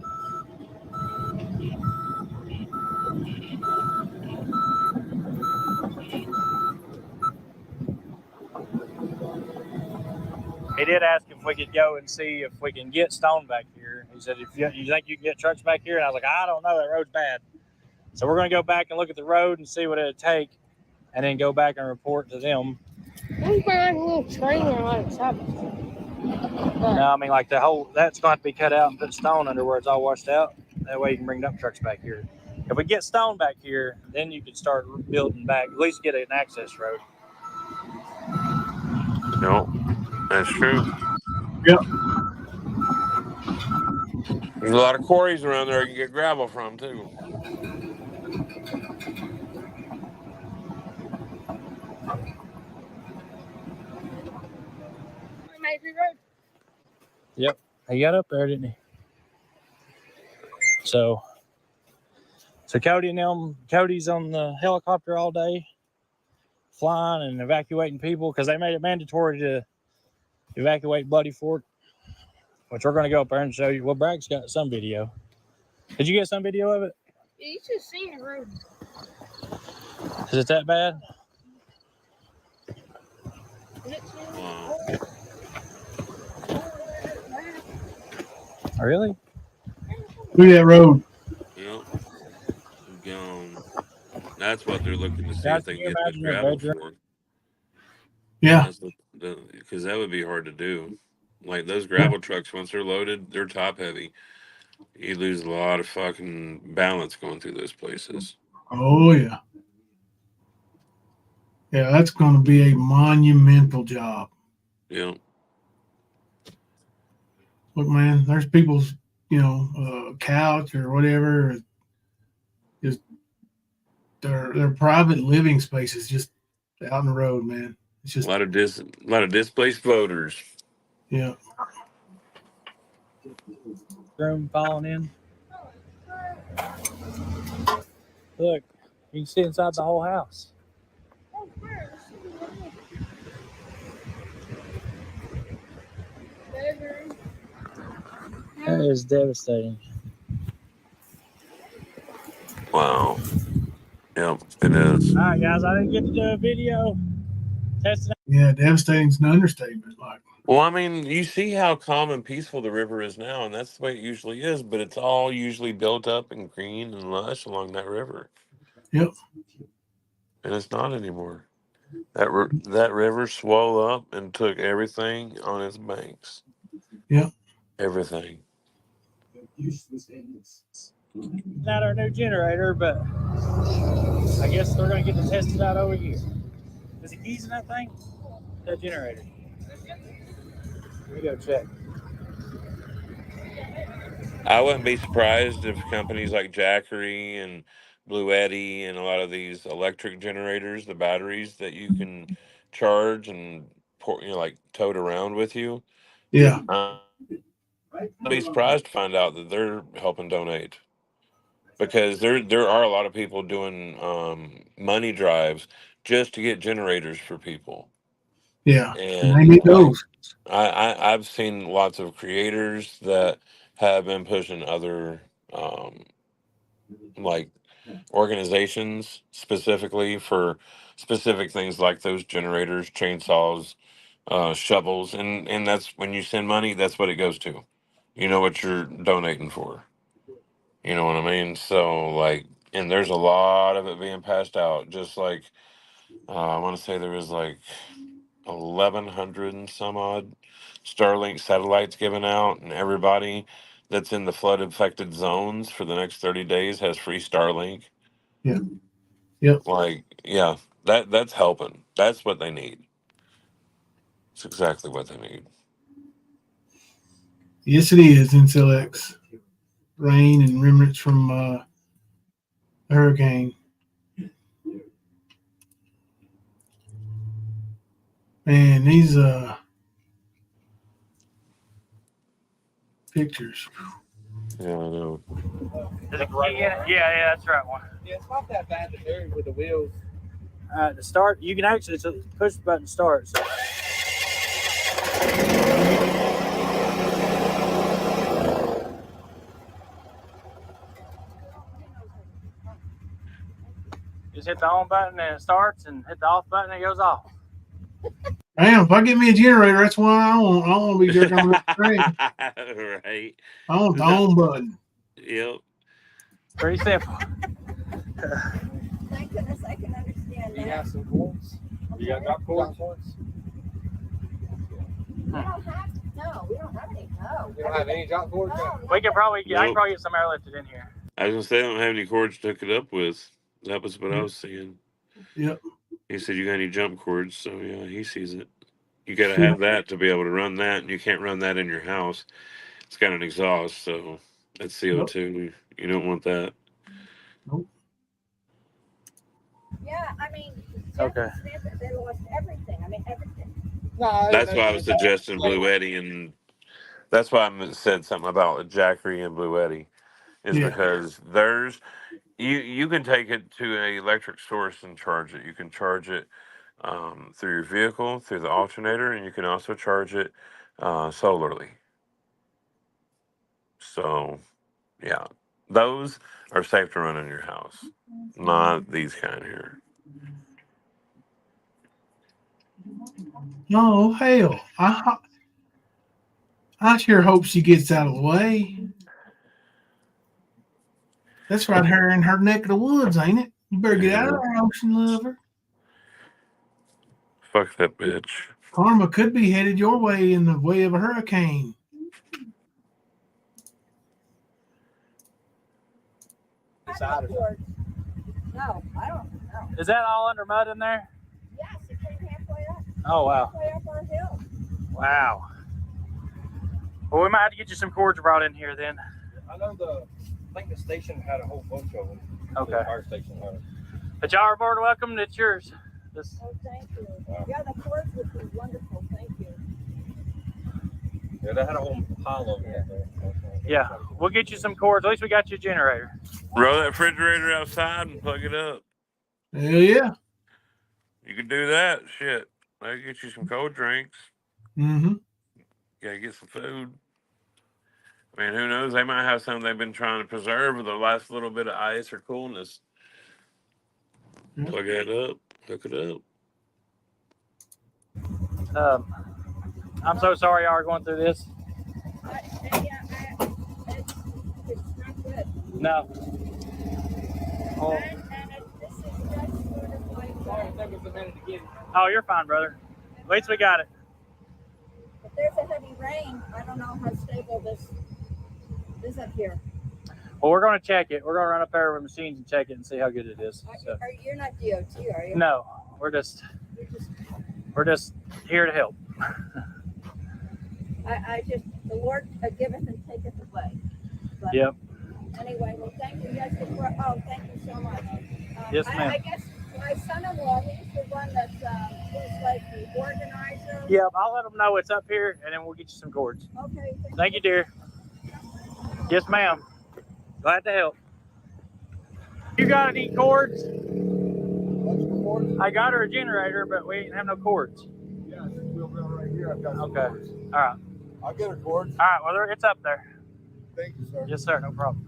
He did ask if we could go and see if we can get stone back here. He said, if you think you can get trucks back here? And I was like, I don't know. That road's bad. So we're going to go back and look at the road and see what it'd take and then go back and report to them. Where's my little trailer like something? No, I mean, like the whole, that's going to have to be cut out and put stone under where it's all washed out. That way you can bring dump trucks back here. If we get stone back here, then you can start building back, at least get an access road. No, that's true. Yep. There's a lot of quarries around there you can get gravel from, too. Yep, he got up there, didn't he? So Cody and them, Cody's on the helicopter all day, flying and evacuating people because they made it mandatory to evacuate Bloody Fork, which we're going to go up there and show you. Well, Bragg's got some video. Did you get some video of it? Yeah, you should have seen the road. Is it that bad? Wow. Really? Look at that road. Yep. Gone. That's what they're looking to see Guys, if they can can you get this imagine your gravel bedroom? for. Yeah. Because that would be hard to do. Like those gravel trucks, once they're loaded, they're top heavy. You lose a lot of fucking balance going through those places. Oh, yeah. Yeah, that's going to be a monumental job. Yeah. Look, man, there's people's, couch or whatever, just their private living spaces just out in the road, man. It's just A lot of displaced voters. yeah. Room falling in. Look, you can see inside the whole house. That is devastating. Wow. Yep, it is. All right, guys, I didn't get to do a video. Testing. Yeah, devastating's an understatement. Like, Well, I mean, you see how calm and peaceful the river is now, and that's the way it usually is, but it's all usually built up and green and lush along that river. yep. And it's not anymore. That river swelled up and took everything on its banks. Yep. Everything. Not our new generator, but I guess they're going to get to test it out over here. Is the keys in that thing? That generator. Let me go check. I wouldn't be surprised if companies like Jackery and Blue Eddy and a lot of these electric generators, the batteries that you can charge and pour, like tote around with you. Yeah. I'd be surprised to find out that they're helping donate, because there are a lot of people doing money drives just to get generators for people. Yeah, and they And need like those. I've seen lots of creators that have been pushing other like organizations specifically for specific things like those generators, chainsaws, shovels, and that's when you send money, that's what it goes to. You know what you're donating for. You know what I mean? So like, and there's a lot of it being passed out. Just like I want to say there was like 1,100 and some odd Starlink satellites given out, and everybody that's in the flood affected zones for the next 30 days has free Starlink. Yeah. Yep. Like, yeah, that's helping. That's what they need. It's exactly what they need. Yes, it is. Insilex, rain and remnants from a hurricane. Man, these pictures. Yeah, I know. Is it right? Yeah, that's the right one. Yeah, it's not that bad to do with the wheels. To start, you can actually push the button to start. So. Just hit the on button and it starts, and hit the off button and it goes off. Damn, if I get me a generator, that's why I want to be jerking on the train. Right. I want the on button. Yep. Pretty simple. Thank goodness I can understand You that. have some cords? You got drop cords? We don't have, no, we don't have any, no. You don't have any drop cords? No, We can probably, I Nope. can probably get some airlifted in here. I was gonna say I don't have any cords to hook it up with. That was what I was seeing. Yep. He said you got any jump cords, so yeah, he sees it. You gotta have that to be able to run that, and you can't run that in your house. It's got an exhaust, so that's CO2. You don't want that. Nope. Yeah, I mean, Okay. they lost everything. I mean, everything. No, That's why I was suggesting Blue Eddy, and that's why I said something about Jackery and Blue Eddy, is Yeah. because there's you can take it to an electric source and charge it. You can charge it through your vehicle, through the alternator, and you can also charge it solarly. So, yeah, those are safe to run in your house, not these kind here. Oh hell! I sure hope she gets out of the way. That's right here in her neck of the woods, ain't it? You better get out of there, ocean lover. Fuck that bitch. Karma could be headed your way in the way of a hurricane. No, I don't know. Is that all under mud in there? Yes, it came halfway up. Oh, wow. Halfway up our hill. Wow. Well, we might have to get you some cords brought in here then. I know I think the station had a whole bunch of them. Okay. The fire station had them. But y'all are more than welcome. It's yours. This. Oh, thank you. Yeah, the cords would be wonderful. Thank you. Yeah, they had a whole pile of them out there. Yeah, we'll get you some cords. At least we got you a generator. Roll that refrigerator outside and plug it up. Hell yeah. You could do that. Shit. I could get you some cold drinks. Mm-hmm. Gotta get some food. I mean, who knows? They might have something they've been trying to preserve with the last little bit of ice or coolness. Yeah. Plug that up. Hook it up. I'm so sorry y'all are going through this. It's not good. No. Oh. And this is just sort of like, Oh, you're fine, brother. At least we got it. if there's a heavy rain, I don't know how stable this is up here. Well, we're going to check it. We're going to run up there with machines and check it and see how good it is. So. You're not DOT, are you? No, we're just here to help. I just, the Lord giveth and taketh away. But Yep. Anyway, well, thank you. Yes, thank you so much. Yes, ma'am. I guess my son-in-law, he's the one that's who's like the organizer. Yep, I'll let them know it's up here, and then we'll get you some cords. Okay. Thank you, dear. Yes, ma'am. Glad to help. You got any cords? I got her a generator, but we ain't have no cords. Yeah, there's wheel rail right here. I've got some Okay. cords. All right. I'll get her cords. All right. Well, it's up there. Thank you, sir. Yes, sir. No problem.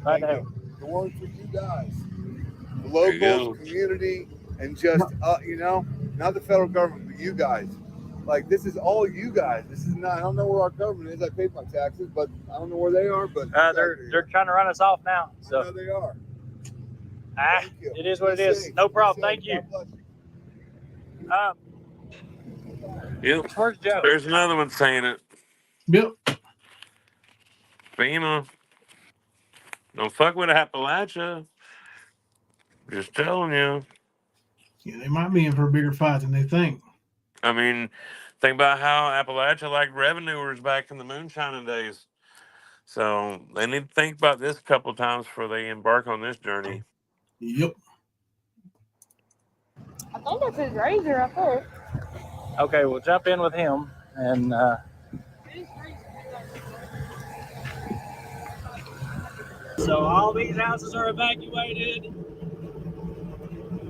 Glad to help. The one for you guys. The There you locals, go. community, and just, you know, not the federal government, but you guys. Like, this is all you guys. This is not, I don't know where our government is. I pay my taxes, but I don't know where they are. But They're trying to run us off now. So I know they are. Thank you. It is what it is. No problem. Thank you. Yep. Where's Joe? There's another one saying it. Yep. FEMA. Don't fuck with Appalachia. Just telling you. Yeah, they might be in for a bigger fight than they think. I mean, think about how Appalachia liked revenuers back in the moonshining days. So they need to think about this a couple of times before they embark on this journey. Yep. I think that's his razor up there. Okay, we'll jump in with him and so all these houses are evacuated.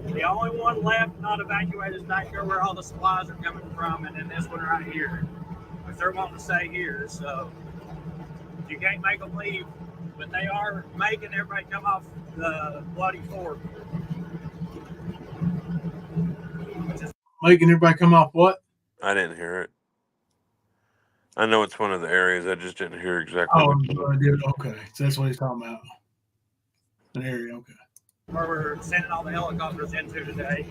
The only one left not evacuated is back here where all the supplies are coming from, and then this one right here. But they're wanting to stay here, so you can't make them leave. But they are making everybody come off the bloody fort. Making everybody come off what? I didn't hear it. I know it's one of the areas. I just didn't hear exactly. Oh, what I did. Okay. So that's what he's talking about. An area. Okay. Where we're sending all the helicopters into today.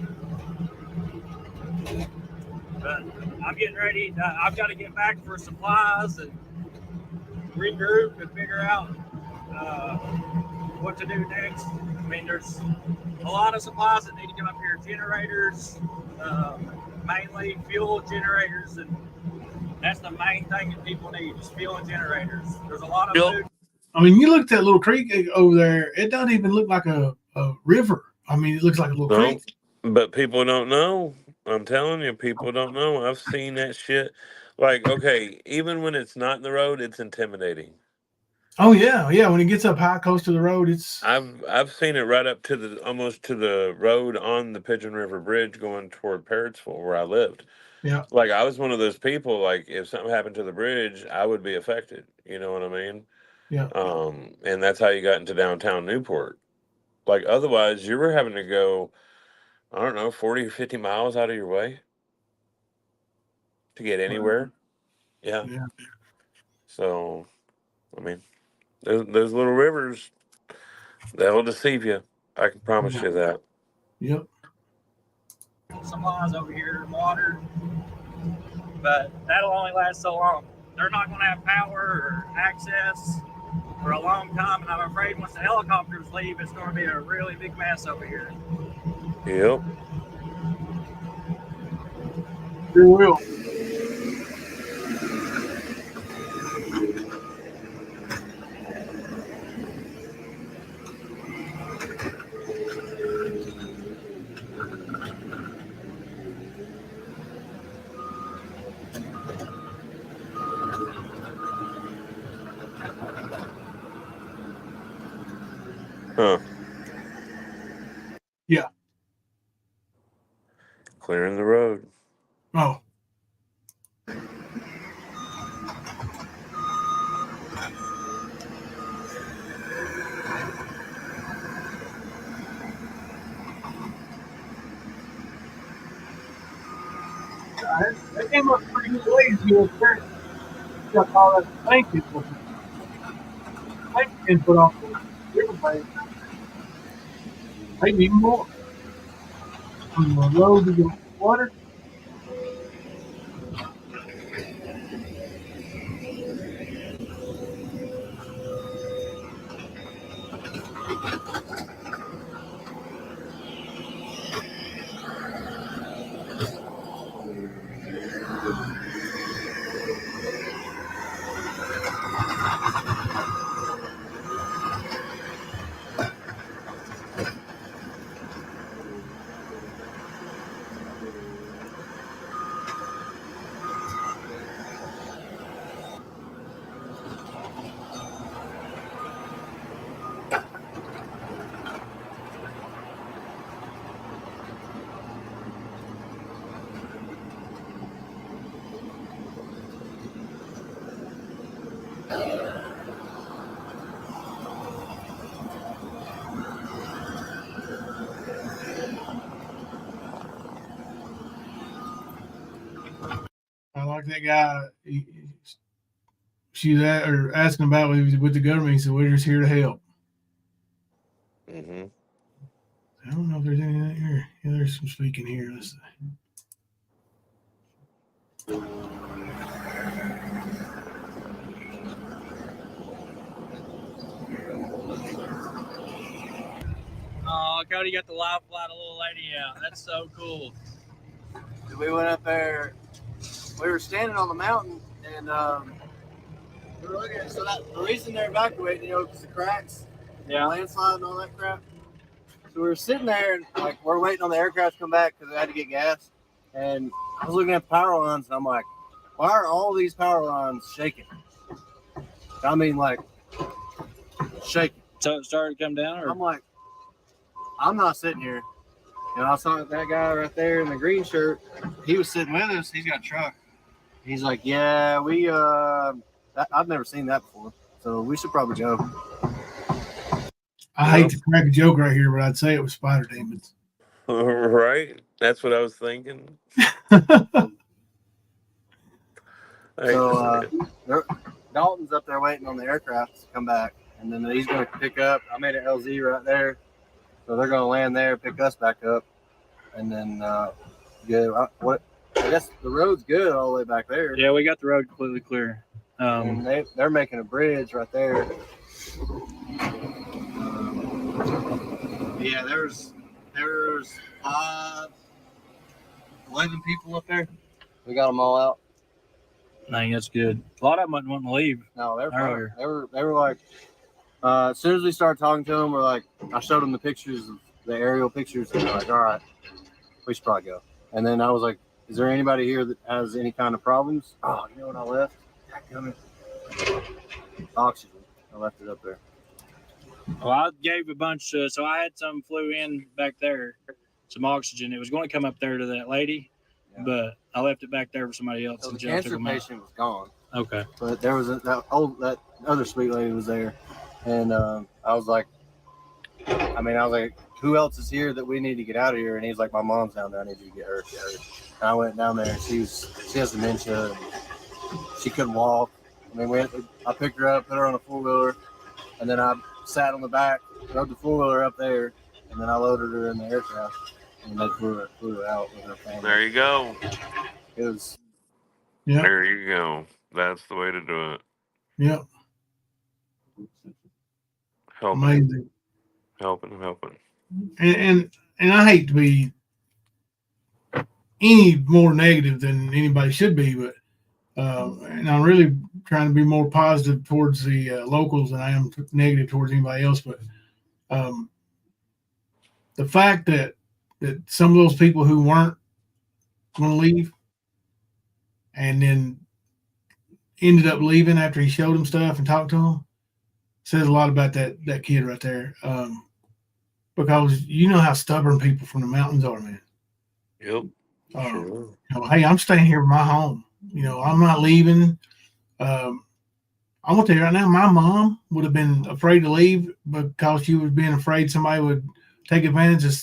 But I'm getting ready. I've got to get back for supplies and regroup and figure out what to do next. I mean, there's a lot of supplies that need to come up here. Generators, mainly fuel generators, and that's the main thing that people need is fuel and generators. There's a lot of food. I mean, you look at that little creek over there. It doesn't even look like a river. I mean, it looks like a little creek. But people don't know. I'm telling you, people don't know. I've seen that shit. Like, okay, even when it's not in the road, it's intimidating. Oh yeah, yeah. When it gets up high, close to the road, it's. I've seen it right up to the almost to the road on the Pigeon River Bridge going toward Parrotsville, where I lived. Yeah. Like I was one of those people. Like if something happened to the bridge, I would be affected. You know what I mean? Yeah. And that's how you got into downtown Newport. Like otherwise, you were having to go, I don't know, 40 or 50 miles out of your way to get anywhere. Yeah. Yeah. So, I mean, those little rivers, they'll deceive you. I can promise you that. Yep. Supplies over here, water, but that'll only last so long. They're not going to have power or access for a long time, and I'm afraid once the helicopters leave, it's going to be a really big mess over here. Yep. Sure will. Huh. Yeah. Clearing the road. Oh. They came up pretty good ways. You know, got all that tank input. Tank input off the riverbank. Maybe even more. From the road to the water. like that guy. She was asking about with the government. He said, "We're just here to help." Mm-hmm. I don't know if there's anything here. Yeah, there's some speaking here. Let's see. Oh, Cody got the live flight, a little lady out. That's so cool. We went up there. We were standing on the mountain, and we were looking at. So the reason they're evacuating, because the cracks, landslide, and all that crap. So we were sitting there, and like we're waiting on the aircraft to come back because they had to get gas. And I was looking at the power lines, and I'm like, why are all these power lines shaking? I mean, like shaking. So it started to come down, or I'm like, I'm not sitting here. And I saw that guy right there in the green shirt. He was sitting with us. He's got a truck. He's like, yeah, I've never seen that before. So we should probably go. I hate to crack a joke right here, but I'd say it was spider demons. Right? That's what I was thinking. So Dalton's up there waiting on the aircraft to come back. And then he's going to pick up. I made an LZ right there. So they're going to land there, pick us back up. And then I guess the road's good all the way back there. yeah, we got the road completely clear. And they're making a bridge right there. Yeah, there's 11 people up there. We got them all out. Dang, that's good. A lot of them wasn't wanting to leave. No, they're earlier. They were like, as soon as we started talking to them, I showed them the pictures, the aerial pictures, and they're like, all right, we should probably go. And then I was like, is there anybody here that has any kind of problems? Oh, you know what I left? Oxygen. I left it up there. Well, I gave a bunch. So I had some flew in back there, some oxygen. It was going to come up there to that lady, but I left it back there for somebody else. So and the Joe cancer took them out. patient was gone. Okay. But there was that other sweet lady was there, and I was like, who else is here that we need to get out of here? And he's like, my mom's down there. I need you to get her. And I went down there, and she has dementia. And she couldn't walk. I mean, I picked her up, put her on a four-wheeler, and then I sat on the back, rode the four-wheeler up there, and then I loaded her in the aircraft, and they flew her out with her family. There you go. It was. Yeah. There you go. That's the way to do it. Yep. Helping. And I hate to be any more negative than anybody should be, but and I'm really trying to be more positive towards the locals than I am negative towards anybody else. But the fact that some of those people who weren't going to leave and then ended up leaving after he showed them stuff and talked to them says a lot about that kid right there. Because you know how stubborn people from the mountains are, man. Yep. Sure. You know, hey, I'm staying here in my home. You know, I'm not leaving. I'm gonna tell you right now, my mom would have been afraid to leave because she was being afraid somebody would take advantage of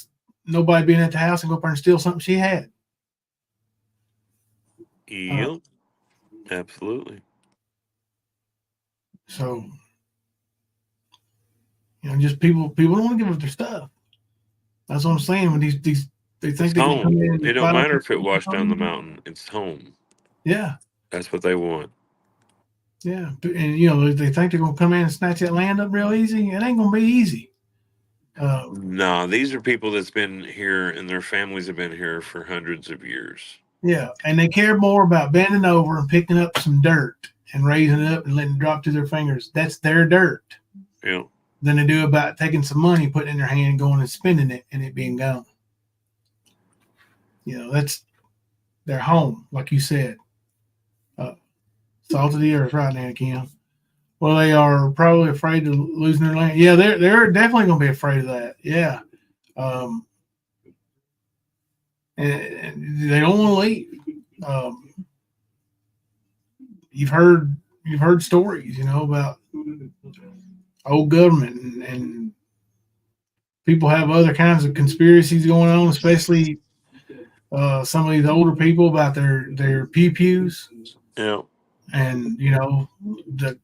nobody being at the house and go up there and steal something she had. Yep. Absolutely. So, you know, just people don't want to give up their stuff. That's what I'm saying. When these they think It's they can come home. in. It don't matter if it washed down the mountain. It's home. Yeah. That's what they want. Yeah. And, you know, they think they're going to come in and snatch that land up real easy. It ain't going to be easy. No, these are people that's been here and their families have been here for hundreds of years. Yeah. And they care more about bending over and picking up some dirt and raising it up and letting it drop through their fingers. That's their dirt. Yeah. Than they do about taking some money, putting it in their hand, going and spending it, and it being gone. You know, that's their home, like you said. Salt of the earth right now, Kim. Well, they are probably afraid of losing their land. Yeah, they're definitely going to be afraid of that. Yeah. And they don't want to leave. You've heard stories, you know, about old government and people have other kinds of conspiracies going on, especially some of these older people about their pews, Yeah. and that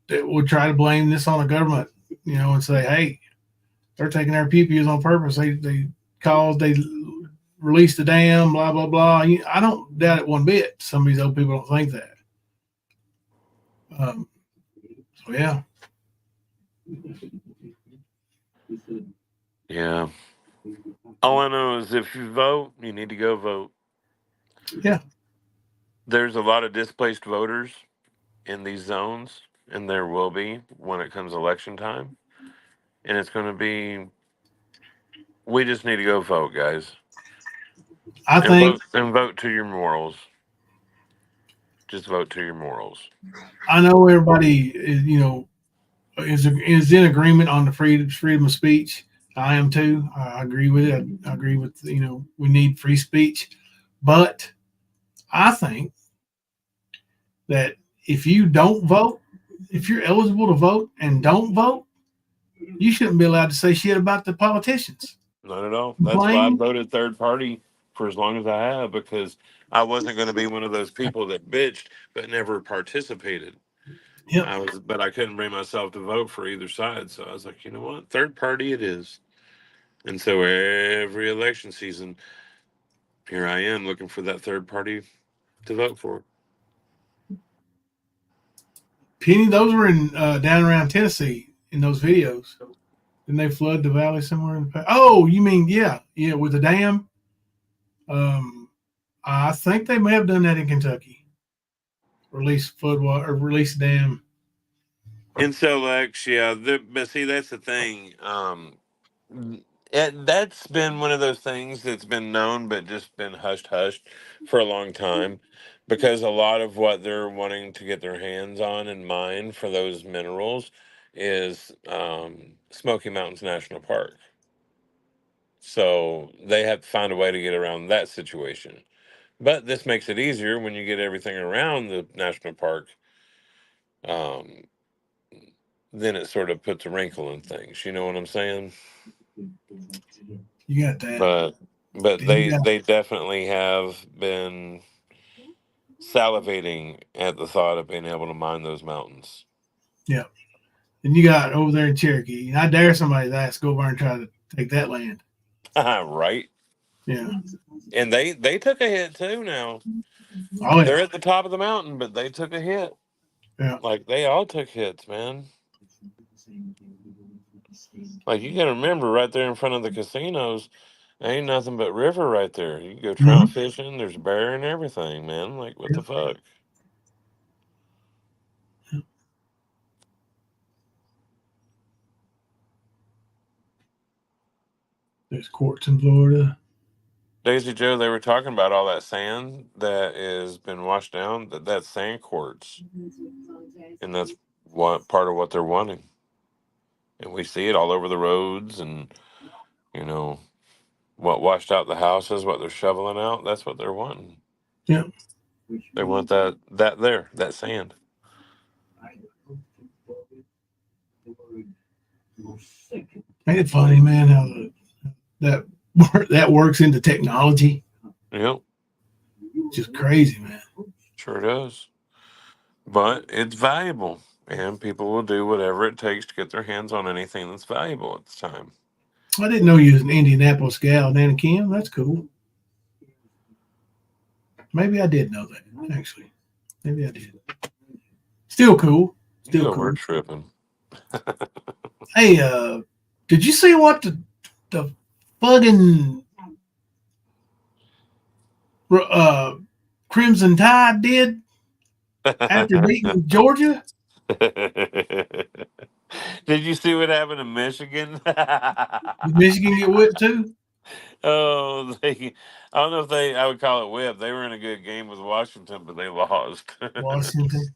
would try to blame this on the government, and say, hey, they're taking our pews on purpose. They released the dam, blah blah blah. I don't doubt it one bit. Some of these old people don't think that. So yeah. Yeah. All I know is if you vote, you need to go vote. Yeah. There's a lot of displaced voters in these zones, and there will be when it comes election time. And it's going to be, we just need to go vote, guys. I think And vote to your morals. Just vote to your morals. I know everybody is in agreement on the freedom of speech. I am too. I agree with it. I agree with we need free speech, but I think that if you don't vote, if you're eligible to vote and don't vote, you shouldn't be allowed to say shit about the politicians. Not at all. That's why I Complain. voted third party for as long as I have, because I wasn't going to be one of those people that bitched but never participated. Yep. But I couldn't bring myself to vote for either side. So I was like, you know what? Third party it is. And so every election season, here I am looking for that third party to vote for. Penny, those were in down around Tennessee in those videos. Didn't they flood the valley somewhere in the past? Oh, you mean yeah, with the dam? I think they may have done that in Kentucky. Release flood water or release dam. And so, Lex, yeah, but see, that's the thing. That's been one of those things that's been known, but just been hushed for a long time, because a lot of what they're wanting to get their hands on and mine for those minerals is Smoky Mountains National Park. So they have to find a way to get around that situation. But this makes it easier when you get everything around the national park. Um, then it sort of puts a wrinkle in things. You know what I'm saying? You got that. But they definitely have been salivating at the thought of being able to mine those mountains. Yeah. And you got over there in Cherokee. And I dare somebody to ask, go over and try to take that land. Right. Yeah. And they took a hit too now. Oh, yeah. They're at the top of the mountain, but they took a hit. Yeah. Like they all took hits, man. Like you gotta remember, right there in front of the casinos, ain't nothing but river right there. You can go trout fishing, there's bear and everything, man. Like what the fuck? There's courts in Florida. Daisy Joe, they were talking about all that sand that has been washed down. That's sand quartz, and that's what part of what they're wanting. And we see it all over the roads, and what washed out the houses, what they're shoveling out. That's what they're wanting. Yeah. They want that sand. Ain't it funny, man, how that works into technology? Yep. Just crazy, man. Sure does. But it's valuable, and people will do whatever it takes to get their hands on anything that's valuable at the time. I didn't know you was an Indianapolis gal, Nana Kim. That's cool. Maybe I did know that, actually. Maybe I did. Still cool. Still cool. We're tripping. Hey, did you see what the fucking Crimson Tide did after beating Georgia? Did you see what happened in Michigan? Did Michigan get whipped too? Oh, I don't know if I would call it whip. They were in a good game with Washington, but they lost. Washington.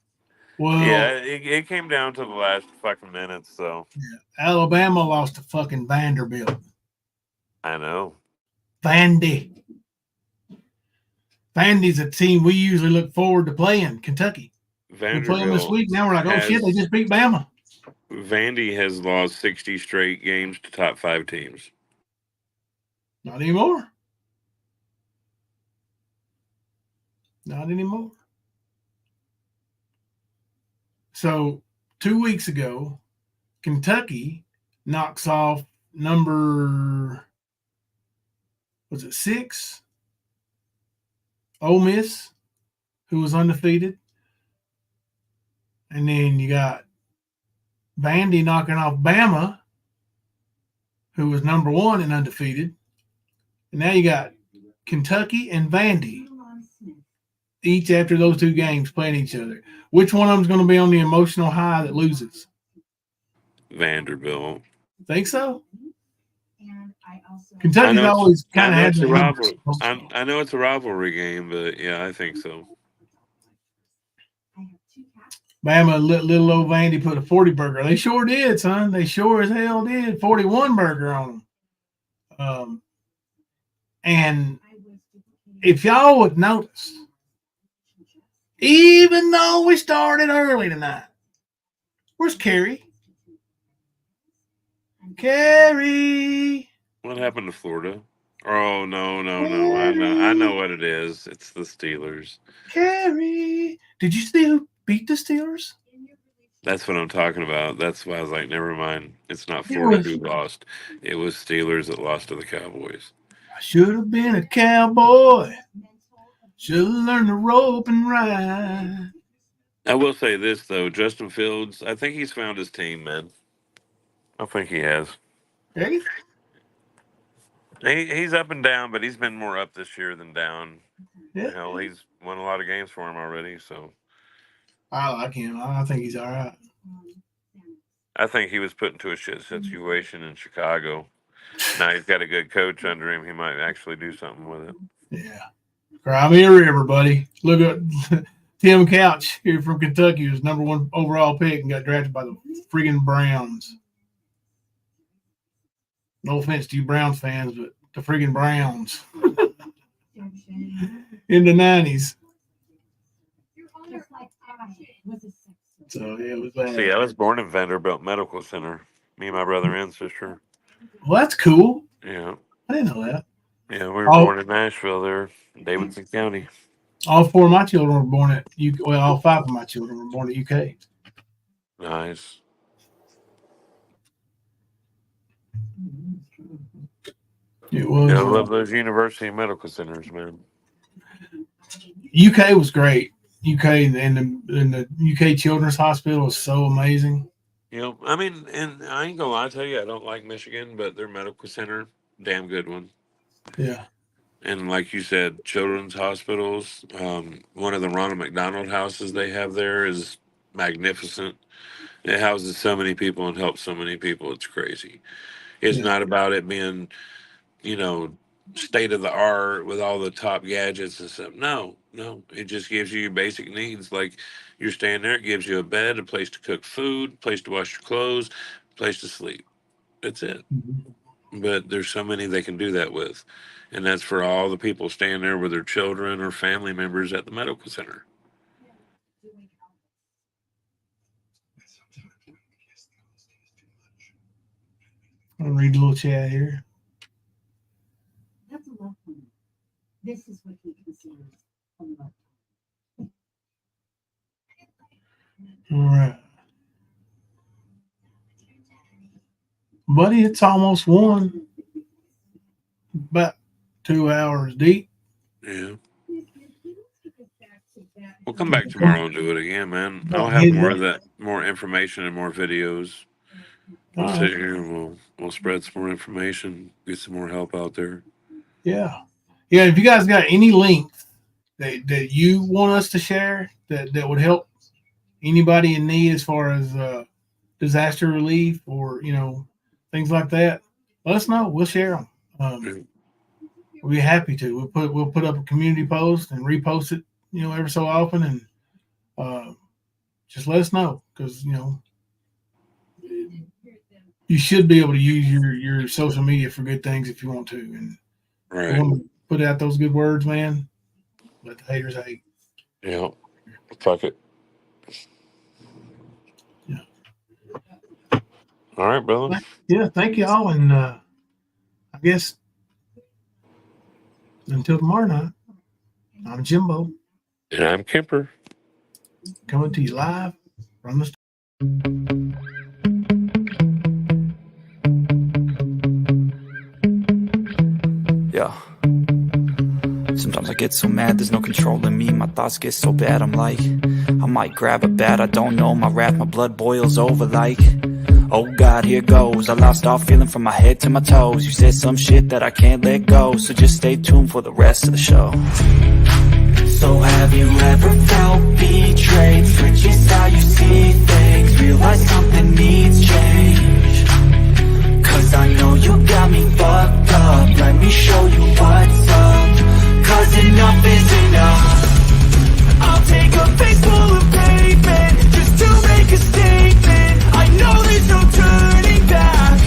Well, yeah, it came down to the last fucking minutes. So yeah. Alabama lost to fucking Vanderbilt. I know. Vandy's a team we usually look forward to playing. Kentucky. We play them this week. Now we're like, oh shit, they just beat Bama. Vandy has lost 60 straight games to top 5 teams. Not anymore. Not anymore. So 2 weeks ago, Kentucky knocks off number, was it 6? Ole Miss, who was undefeated. And then you got Vandy knocking off Bama, who was number 1 and undefeated. And now you got Kentucky and Vandy, each after those 2 games playing each other. Which one of them's going to be on the emotional high that loses? Vanderbilt. Think so? Kentucky's always kind of had it's a the rivalry. I know it's a rivalry game, but yeah, I think so. Bama, little old Vandy put a 40 burger. They sure did, son. They sure as hell did. 41 burger on them. And if y'all would notice, even though we started early tonight, where's Carrie? Carrie. What happened to Florida? Oh no. I know what it is. It's the Steelers. Carrie. Did you see who beat the Steelers? That's what I'm talking about. That's why I was like, never mind. It's not Florida who lost. It was Steelers that lost to the Cowboys. I should have been a cowboy. Should have learned to rope and ride. I will say this though, Justin Fields, I think he's found his team, man. I think he has. Hey? He's up and down, but he's been more up this year than down. Yeah. Hell, he's won a lot of games for him already, so I like him. I think he's all right. I think he was put into a shit situation in Chicago. Now he's got a good coach under him. He might actually do something with it. Yeah. Cry me a river, buddy. Look at Tim Couch here from Kentucky, was number 1 overall pick and got drafted by the friggin' Browns. No offense to you Browns fans, but the friggin' Browns in the 90s. So yeah, it was bad. See, I was born in Vanderbilt Medical Center. Me and my brother and sister. Well, that's cool. Yeah. I didn't know that. Yeah, we were born in Nashville there, Davidson County. All 4 of my children were born at UK. Well, all 5 of my children were born at UK. Nice. It was. Yeah, I love those university medical centers, man. UK was great. UK and the UK Children's Hospital was so amazing. You know, I mean, and I ain't gonna lie to you, I don't like Michigan, but their medical center, damn good one. Yeah. And like you said, children's hospitals. One of the Ronald McDonald houses they have there is magnificent. It houses so many people and helps so many people. It's crazy. It's not about it being, you know, state of the art with all the top gadgets and stuff. No. It just gives you your basic needs. Like you're staying there, it gives you a bed, a place to cook food, a place to wash your clothes, a place to sleep. That's it. Mm-hmm. But there's so many they can do that with. And that's for all the people staying there with their children or family members at the medical center. I'll read a little chat here. That's a love one. This is what he considers a love. All right. Buddy, it's almost 1. About 2 hours deep. Yeah. We'll come back tomorrow and do it again, man. I'll have more of that, more information and more videos. We'll sit here and we'll spread some more information, get some more help out there. Yeah. If you guys got any links that you want us to share that would help anybody in need as far as disaster relief or things like that, let us know. We'll share them. We'll be happy to. We'll put up a community post and repost it, every so often, and just let us know because you should be able to use your social media for good things if you want to, and right. You want to put out those good words, man. Let the haters hate. Yeah, fuck it. Yeah. All right, brother. Yeah, thank y'all, and I guess until tomorrow night, I'm Jimbo. And I'm Kemper. Coming to you live from the Yeah. Sometimes I get so mad, there's no controlling me. My thoughts get so bad, I'm like, I might grab a bat, I don't know. My wrath, my blood boils over like, oh God, here goes. I lost all feeling from my head to my toes. You said some shit that I can't let go, so just stay tuned for the rest of the show. So have you ever felt betrayed? Switches how you see things, realize something needs change. Cause I know you got me fucked up, let me show you what's up. Cause enough is enough. I'll take a face full of pavement just to make a statement. I know there's no turning back.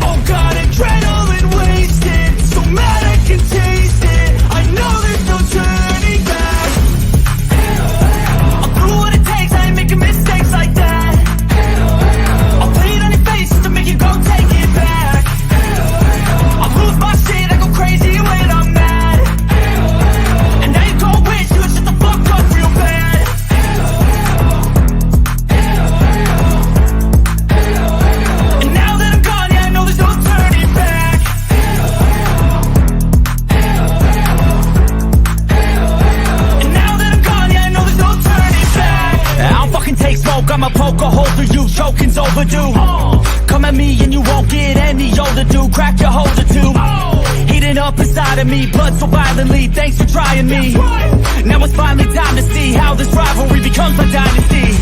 Oh God, adrenaline wasted, so mad I can taste it. I know there's no turning back. I'll do what it takes, I ain't making mistakes like that. I'll put it on your face just to make you go take it back. I'll lose my shit, I go crazy when I'm mad. And now you gon' wish you would shut the fuck up real bad. And now that I'm gone, yeah, I know there's no turning back. And now that I'm gone, yeah, I know there's no turning back. I'll fucking take smoke, I'ma poke a hole through you, choking's overdue. Come at me and you won't get any older, dude. Crack your holder too. Heating up inside of me, blood so violently, thanks for trying me. Now it's finally time to see how this rivalry becomes a dynasty.